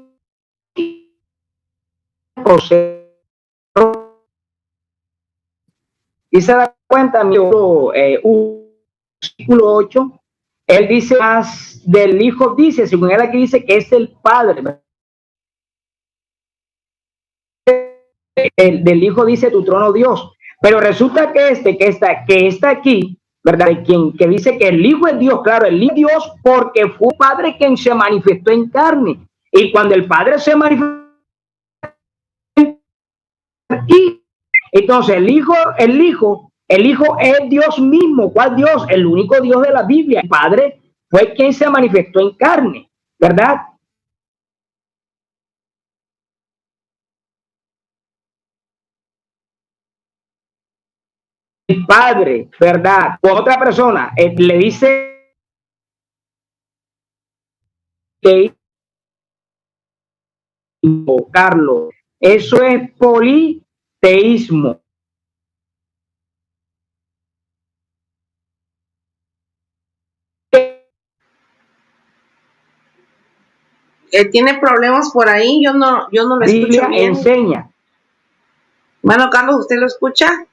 Speaker 3: y se da cuenta, amigo, versículo 8, él dice más del Hijo, dice, según él aquí dice que es el Padre. Del Hijo dice tu trono Dios, pero resulta que que está aquí, ¿verdad? Quien que dice que el Hijo es Dios, claro, el Hijo es Dios porque fue un Padre quien se manifestó en carne, y cuando el Padre se manifestó aquí, entonces el Hijo es Dios mismo. ¿Cuál Dios? El único Dios de la Biblia. El Padre fue quien se manifestó en carne, ¿verdad? El Padre, ¿verdad? Otra persona le dice que Carlos, eso es politeísmo.
Speaker 1: Tiene problemas por ahí, yo no lo escucho bien.
Speaker 3: Enseña.
Speaker 1: Bueno, Carlos, ¿usted lo escucha?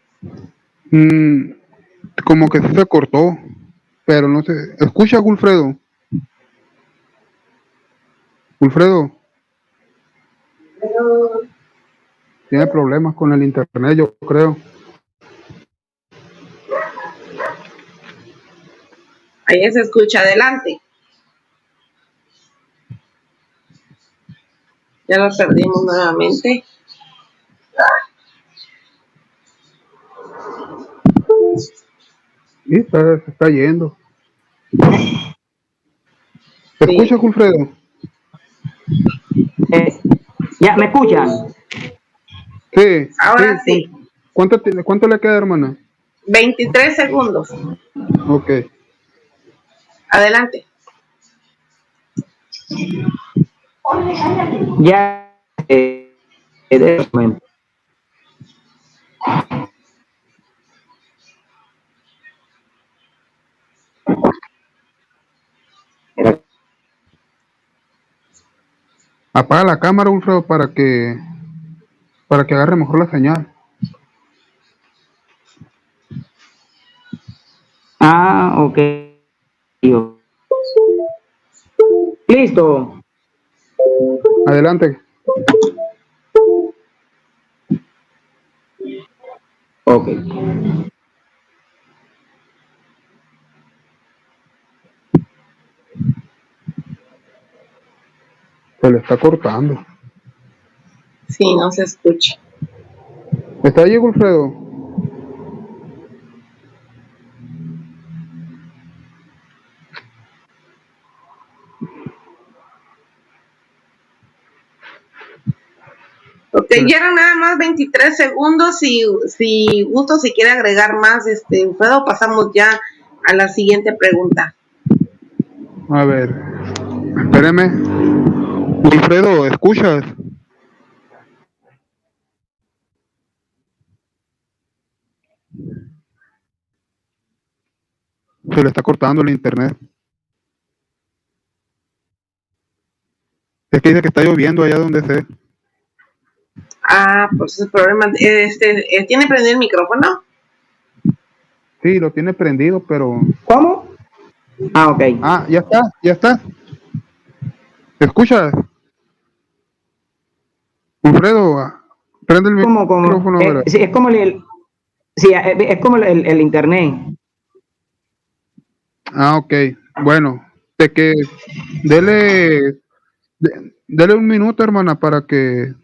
Speaker 2: Como que sí se cortó, pero no sé. ¿Escucha, Wilfredo? Wilfredo. Tiene problemas con el internet, yo creo.
Speaker 1: Ahí se escucha, adelante. Ya lo perdimos nuevamente.
Speaker 2: Sí, se está yendo. ¿Te escuchas, Wilfredo?
Speaker 3: ¿Ya me escuchan?
Speaker 2: Sí.
Speaker 1: Ahora sí.
Speaker 2: ¿Cuánto le queda, hermana?
Speaker 1: 23 segundos.
Speaker 2: Ok.
Speaker 1: Adelante.
Speaker 3: Ya.
Speaker 2: Apaga la cámara, Wilfredo, para que agarre mejor la señal.
Speaker 3: Ah, ok. Listo.
Speaker 2: Adelante.
Speaker 3: Ok.
Speaker 2: Se le está cortando.
Speaker 1: Sí, no se escucha.
Speaker 2: ¿Está allí, Wilfredo?
Speaker 1: Ok, ya eran nada más 23 segundos. Si gusto, si quiere agregar más, Wilfredo, pasamos ya a la siguiente pregunta.
Speaker 2: A ver, espéreme. Wilfredo, ¿escuchas? Se le está cortando el internet. Es que dice que está lloviendo allá donde esté.
Speaker 1: Ah, pues el problema. ¿Tiene prendido el micrófono?
Speaker 2: Sí, lo tiene prendido, pero...
Speaker 3: ¿Cómo? Ah, ok.
Speaker 2: Ah, ya está. ¿Escuchas? Wilfredo, prende el micrófono.
Speaker 3: Sí, es como es como el internet.
Speaker 2: Ah, ok. Bueno, de que dele un minuto, hermana, para que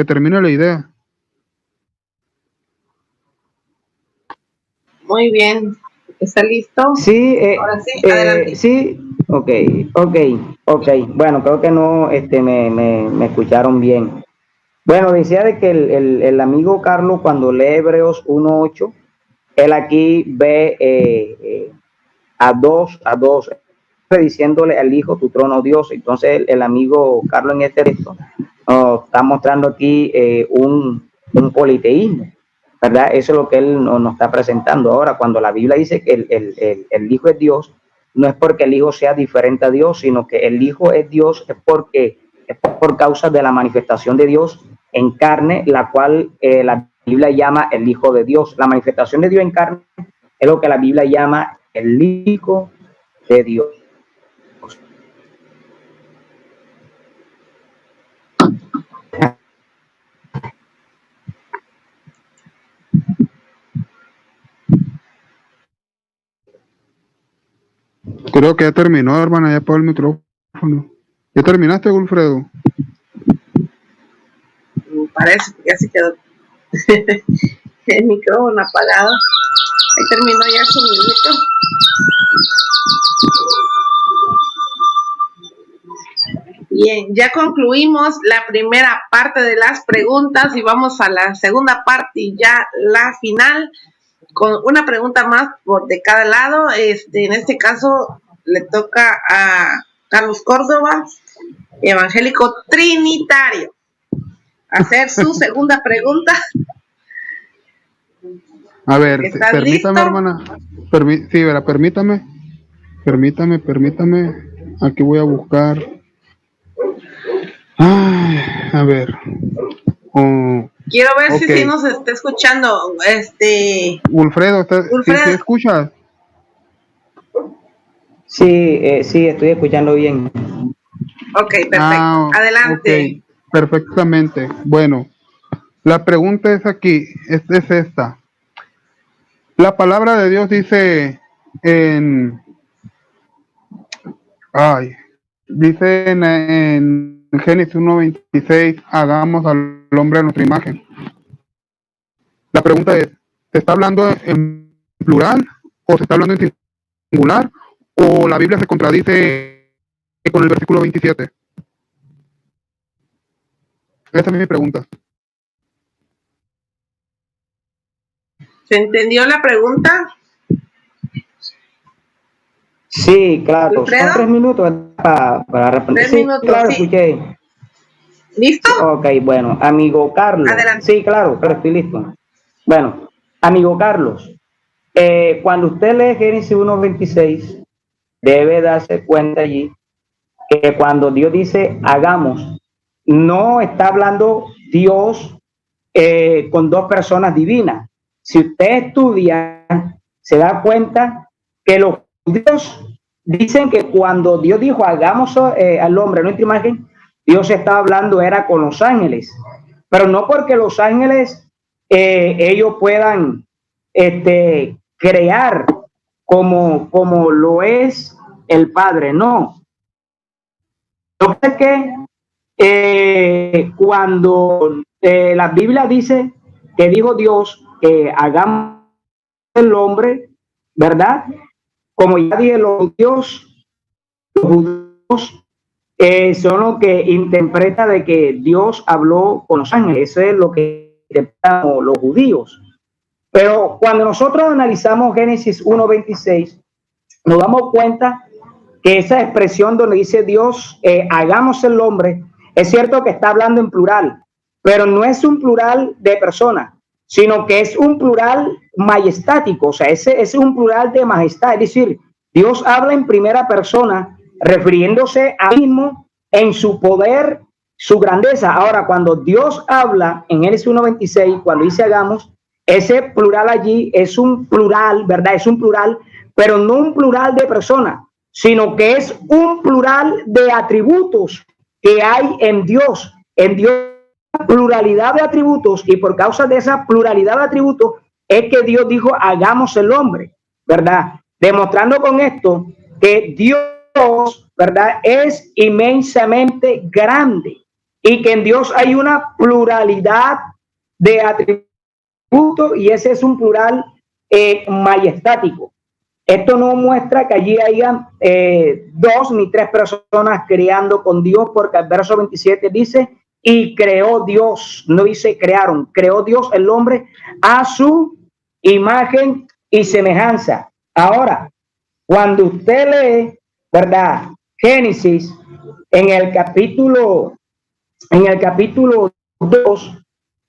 Speaker 2: termine la idea.
Speaker 1: Muy bien. ¿Está listo?
Speaker 3: Sí,
Speaker 1: ahora sí, adelante.
Speaker 3: Sí, ok. Bueno, creo que no me escucharon bien. Bueno, decía de que el amigo Carlos, cuando lee Hebreos 1:8, él aquí ve a dos, diciéndole al Hijo, tu trono Dios. Entonces el amigo Carlos en este texto nos está mostrando aquí un politeísmo, ¿verdad? Eso es lo que él nos está presentando. Ahora, cuando la Biblia dice que el Hijo es Dios, no es porque el Hijo sea diferente a Dios, sino que el Hijo es Dios es por causa de la manifestación de Dios en carne, la cual la Biblia llama el Hijo de Dios. La manifestación de Dios en carne es lo que la Biblia llama el Hijo de Dios.
Speaker 2: Creo que ya terminó, hermana, ya apagó el micrófono. ¿Ya terminaste, Wilfredo?
Speaker 1: Parece que ya se quedó el micrófono apagado. Ahí terminó ya su minuto. Bien, ya concluimos la primera parte de las preguntas y vamos a la segunda parte y ya la final, con una pregunta más de cada lado. En este caso le toca a Carlos Córdoba, evangélico trinitario, hacer su segunda pregunta.
Speaker 2: A ver, permítame, listo? Hermana. Sí, verá, permítame. Aquí voy a buscar. Ay, a ver.
Speaker 1: Quiero ver si nos está escuchando.
Speaker 2: Wilfredo, ¿sí escuchas?
Speaker 3: Sí, estoy escuchando bien.
Speaker 1: Ok, perfecto. Adelante.
Speaker 2: Okay, perfectamente. Bueno, la pregunta es aquí, es esta. La palabra de Dios dice en Génesis 1:26, hagamos al hombre a nuestra imagen. La pregunta es, ¿se está hablando en plural o se está hablando en singular o la Biblia se contradice con el versículo 27? Esa es mi pregunta.
Speaker 1: ¿Se entendió la pregunta?
Speaker 3: Sí, claro. Son 3 minutos para responder.
Speaker 1: 3 minutos,
Speaker 3: claro,
Speaker 1: sí.
Speaker 3: Escuché.
Speaker 1: ¿Listo?
Speaker 3: Ok, bueno, amigo Carlos.
Speaker 1: Adelante.
Speaker 3: Sí, claro, estoy listo. Bueno, amigo Carlos, cuando usted lee Génesis 1:26, debe darse cuenta allí que cuando Dios dice hagamos, no está hablando Dios con dos personas divinas. Si usted estudia, se da cuenta que los judíos dicen que cuando Dios dijo hagamos al hombre a nuestra imagen, Dios estaba hablando era con los ángeles, pero no porque los ángeles ellos puedan crear como lo es el Padre, no. Lo que es que cuando la Biblia dice que dijo Dios que hagamos el hombre, ¿verdad? Como ya dije, los judíos son los que interpreta de que Dios habló con los ángeles. Eso es lo que interpretan los judíos. Pero cuando nosotros analizamos Génesis 1:26, nos damos cuenta que esa expresión donde dice Dios, hagamos el hombre, es cierto que está hablando en plural, pero no es un plural de personas, sino que es un plural majestático. O sea, ese es un plural de majestad. Es decir, Dios habla en primera persona, refiriéndose a mismo en su poder, su grandeza. Ahora, cuando Dios habla en Génesis 1:26, cuando dice hagamos, ese plural allí es un plural, ¿verdad? Es un plural, pero no un plural de personas, sino que es un plural de atributos que hay en Dios. En Dios hay pluralidad de atributos, y por causa de esa pluralidad de atributos es que Dios dijo hagamos el hombre, ¿verdad? Demostrando con esto que Dios, ¿verdad?, es inmensamente grande y que en Dios hay una pluralidad de atributos, y ese es un plural majestático. Esto no muestra que allí hayan 2 ni 3 personas creando con Dios, porque el verso 27 dice, y creó Dios, no dice crearon, creó Dios el hombre a su imagen y semejanza. Ahora, cuando usted lee, ¿verdad?, Génesis, en el capítulo 2,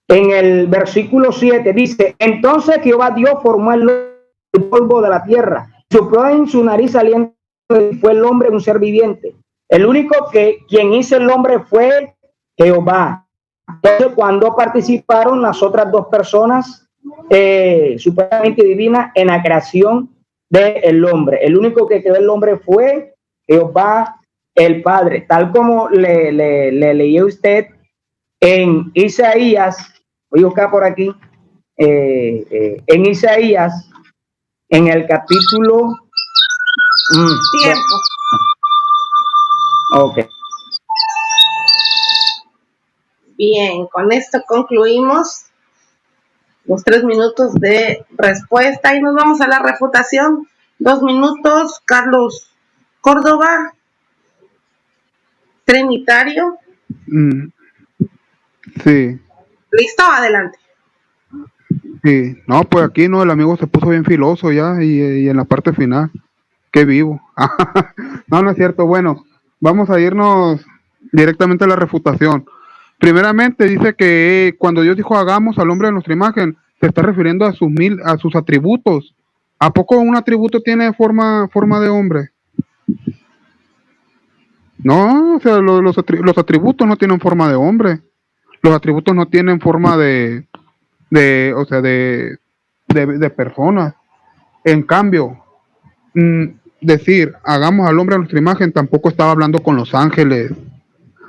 Speaker 3: En el versículo 7 dice, entonces Jehová Dios formó el polvo de la tierra, sopló en su nariz aliento y fue el hombre un ser viviente. El único que quien hizo el hombre fue Jehová. Entonces, cuando participaron las otras dos personas supuestamente divinas en la creación del hombre, el único que creó el hombre fue Jehová el Padre, tal como le leí a usted en Isaías. Voy a buscar por aquí, en Isaías, en el capítulo...
Speaker 1: Tiempo.
Speaker 3: Ok.
Speaker 1: Bien, con esto concluimos los 3 minutos de respuesta y nos vamos a la refutación. 2 minutos, Carlos Córdoba, Trinitario.
Speaker 2: Sí.
Speaker 1: ¿Listo? Adelante.
Speaker 2: Sí. No, pues aquí no, el amigo se puso bien filoso ya y en la parte final. Qué vivo. No, no es cierto. Bueno, vamos a irnos directamente a la refutación. Primeramente dice que cuando Dios dijo hagamos al hombre de nuestra imagen, se está refiriendo a sus atributos. ¿A poco un atributo tiene forma de hombre? No, o sea, los atributos no tienen forma de hombre. Los atributos no tienen forma de personas. En cambio, decir hagamos al hombre a nuestra imagen tampoco estaba hablando con los ángeles.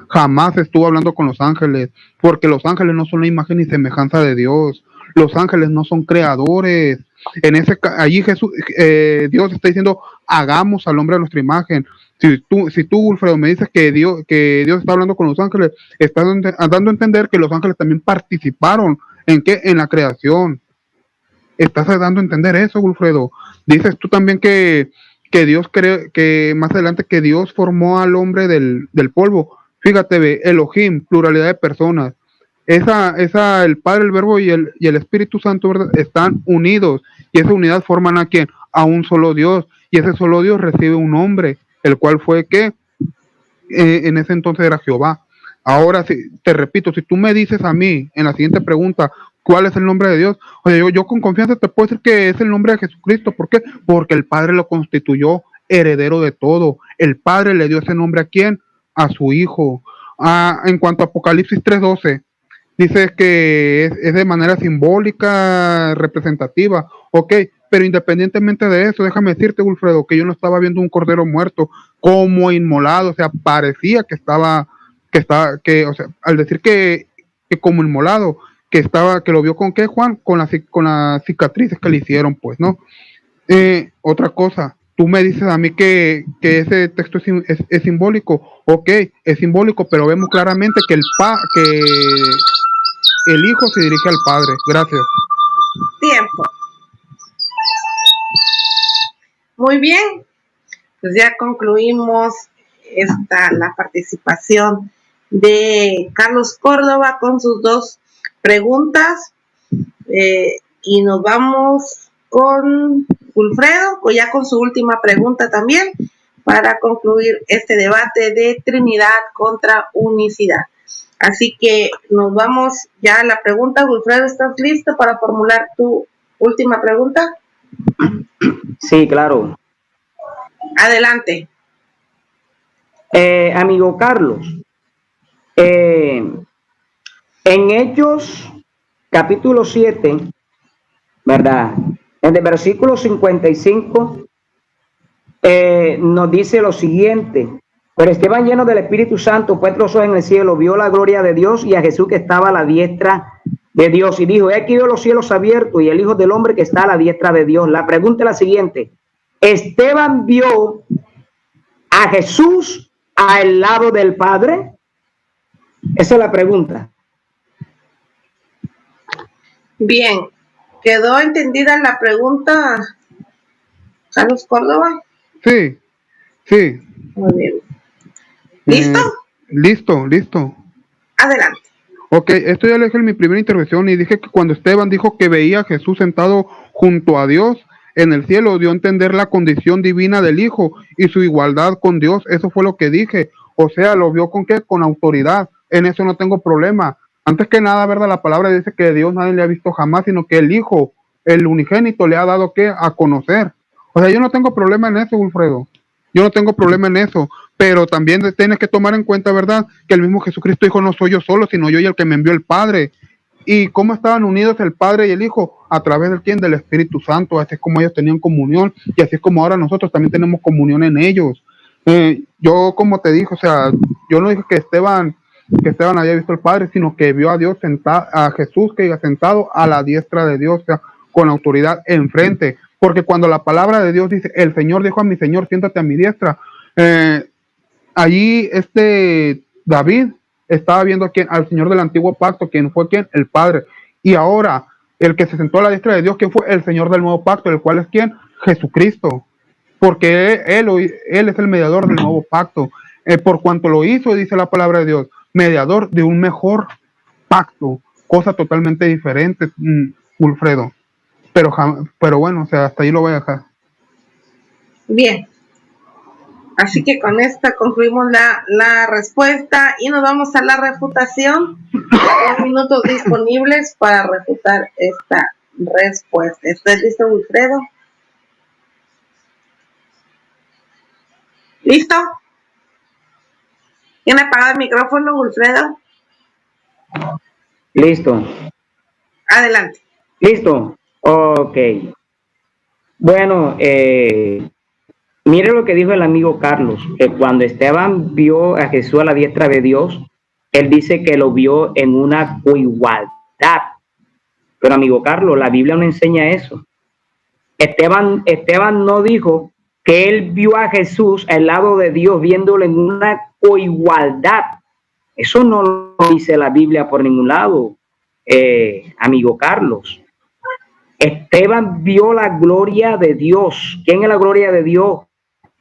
Speaker 2: Jamás estuvo hablando con los ángeles, porque los ángeles no son la imagen y semejanza de Dios. Los ángeles no son creadores. Allí Dios está diciendo hagamos al hombre a nuestra imagen. Si tú, Wilfredo, me dices que Dios está hablando con los ángeles, estás dando a entender que los ángeles también participaron en la creación. Estás dando a entender eso, Wilfredo. Dices tú también que Dios que más adelante que Dios formó al hombre del polvo. Fíjate, ve, Elohim, pluralidad de personas. El Padre, el Verbo y el Espíritu Santo, ¿verdad? Están unidos. Y esa unidad forman a ¿quién? A un solo Dios. Y ese solo Dios recibe un nombre, el cual fue que en ese entonces era Jehová. Ahora, te repito, si tú me dices a mí en la siguiente pregunta, ¿cuál es el nombre de Dios? Oye, yo con confianza te puedo decir que es el nombre de Jesucristo. ¿Por qué? Porque el Padre lo constituyó heredero de todo. El Padre le dio ese nombre a ¿quién? A su Hijo. En cuanto a Apocalipsis 3:12, dice que es de manera simbólica, representativa. Ok, pero independientemente de eso, déjame decirte, Wilfredo, que yo no estaba viendo un cordero muerto como inmolado. O sea, parecía o sea, al decir que como inmolado, que lo vio con qué, Juan, con las cicatrices que le hicieron, pues, ¿no? Otra cosa, tú me dices a mí que ese texto es simbólico. Ok, es simbólico, pero vemos claramente que el Hijo se dirige al Padre. Gracias.
Speaker 1: Tiempo. Muy bien, pues ya concluimos la participación de Carlos Córdoba con sus 2 preguntas y nos vamos con Wilfredo, ya con su última pregunta también, para concluir este debate de Trinidad contra unicidad. Así que nos vamos ya a la pregunta. Wilfredo, ¿estás listo para formular tu última pregunta?
Speaker 3: Sí, claro.
Speaker 1: Adelante.
Speaker 3: Amigo Carlos, en Hechos capítulo 7, ¿verdad? En el versículo 55 nos dice lo siguiente: pero Esteban, lleno del Espíritu Santo, puesto los ojos en el cielo, vio la gloria de Dios y a Jesús que estaba a la diestra de Dios, y dijo: he aquí veo los cielos abiertos y el Hijo del Hombre que está a la diestra de Dios. La pregunta es la siguiente: ¿Esteban vio a Jesús al lado del Padre? Esa es la pregunta.
Speaker 1: Bien, ¿quedó entendida la pregunta, Carlos Córdoba?
Speaker 2: Sí.
Speaker 1: Muy bien. ¿Listo?
Speaker 2: Listo.
Speaker 1: Adelante.
Speaker 2: Ok, esto ya lo dije en mi primera intervención y dije que cuando Esteban dijo que veía a Jesús sentado junto a Dios en el cielo, dio a entender la condición divina del Hijo y su igualdad con Dios. Eso fue lo que dije. O sea, lo vio con qué, con autoridad. En eso no tengo problema. Antes que nada, ¿verdad? La palabra dice que Dios nadie le ha visto jamás, sino que el Hijo, el unigénito, le ha dado ¿qué? A conocer. O sea, yo no tengo problema en eso, Wilfredo. Yo no tengo problema en eso. Pero también tienes que tomar en cuenta, ¿verdad? Que el mismo Jesucristo dijo, no soy yo solo, sino yo y el que me envió el Padre. ¿Y cómo estaban unidos el Padre y el Hijo? A través del ¿quién? Del Espíritu Santo. Así es como ellos tenían comunión. Y así es como ahora nosotros también tenemos comunión en ellos. Yo, como te dije, o sea, yo no dije que Esteban había visto al Padre, sino que vio a Dios sentado, a Jesús que iba sentado a la diestra de Dios, o sea, con autoridad enfrente. Porque cuando la palabra de Dios dice, el Señor dijo a mi Señor, siéntate a mi diestra, allí David estaba viendo al Señor del antiguo pacto, quien fue ¿quién? El Padre. Y ahora, el que se sentó a la diestra de Dios, ¿quién fue? El Señor del nuevo pacto, el cual es ¿quién? Jesucristo. Porque él es el mediador del nuevo pacto. Por cuanto lo hizo, dice la palabra de Dios, mediador de un mejor pacto, cosa totalmente diferente, Wilfredo. Pero bueno, o sea, hasta ahí lo voy a dejar.
Speaker 1: Bien. Así que con esta concluimos la respuesta y nos vamos a la refutación. 2 minutos disponibles para refutar esta respuesta. ¿Estás listo, Wilfredo? ¿Listo? ¿Tiene apagado el micrófono, Wilfredo?
Speaker 3: Listo.
Speaker 1: Adelante.
Speaker 3: Listo. Ok. Bueno, mire lo que dijo el amigo Carlos, que cuando Esteban vio a Jesús a la diestra de Dios, él dice que lo vio en una coigualdad. Pero amigo Carlos, la Biblia no enseña eso. Esteban no dijo que él vio a Jesús al lado de Dios, viéndolo en una coigualdad. Eso no lo dice la Biblia por ningún lado, amigo Carlos. Esteban vio la gloria de Dios. ¿Quién es la gloria de Dios?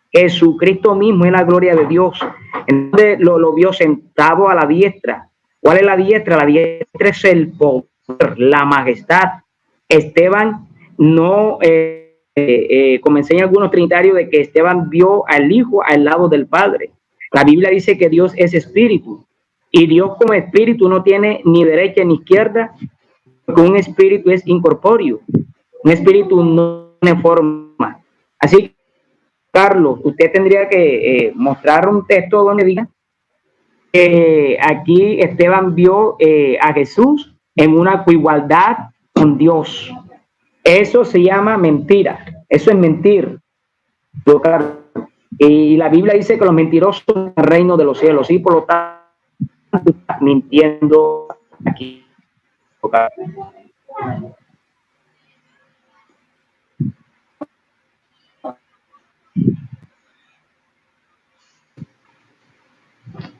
Speaker 3: Jesucristo mismo es la gloria de Dios. Entonces lo vio sentado a la diestra. ¿Cuál es la diestra? La diestra es el poder, la majestad. Esteban no, como enseñan algunos trinitarios, de que Esteban vio al Hijo al lado del Padre. La Biblia dice que Dios es espíritu. Y Dios como espíritu no tiene ni derecha ni izquierda, porque un espíritu es incorpóreo. Un espíritu no tiene forma. Así que, Carlos, usted tendría que mostrar un texto donde diga que aquí Esteban vio a Jesús en una coigualdad con Dios. Eso se llama mentira. Eso es mentir. Y la Biblia dice que los mentirosos son el reino de los cielos. Y por lo tanto, estás mintiendo aquí.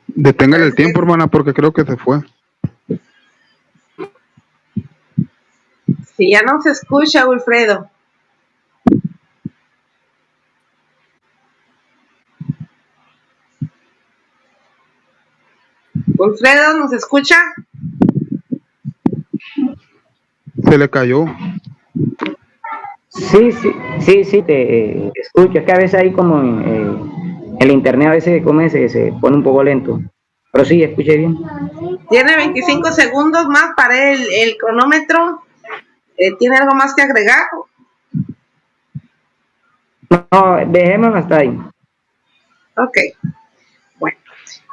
Speaker 2: Deténgale el tiempo, hermana, porque creo que se fue.
Speaker 1: Si ya no se escucha, Wilfredo. Wilfredo, ¿nos escucha?
Speaker 2: Se le cayó.
Speaker 3: Sí, te escucho. Es que a veces hay como el internet a veces se pone un poco lento. Pero sí, escuché bien.
Speaker 1: Tiene 25 segundos más para el cronómetro. ¿Tiene algo más que agregar?
Speaker 3: No, dejémoslo hasta ahí.
Speaker 1: Ok. Bueno.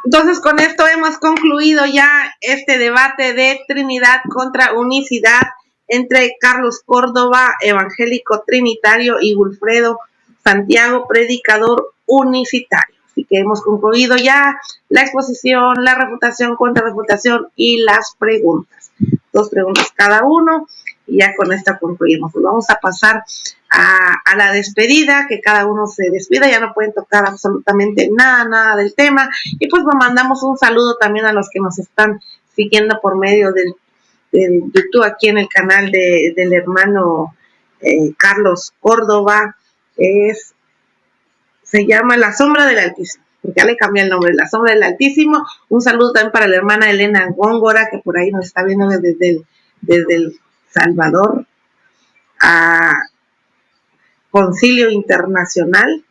Speaker 1: Entonces, con esto hemos concluido ya este debate de Trinidad contra unicidad entre Carlos Córdoba, evangélico trinitario, y Wilfredo Santiago, predicador unicitario. Así que hemos concluido ya la exposición, la refutación, contrarrefutación y las preguntas. 2 preguntas cada uno y ya con esta concluimos. Pues vamos a pasar a la despedida, que cada uno se despida, ya no pueden tocar absolutamente nada del tema. Y pues mandamos un saludo también a los que nos están siguiendo por medio del YouTube aquí en el canal del hermano Carlos Córdoba. Se llama La Sombra del Altísimo, porque ya le cambié el nombre, La Sombra del Altísimo. Un saludo también para la hermana Elena Góngora, que por ahí nos está viendo desde el Salvador, a Concilio Internacional.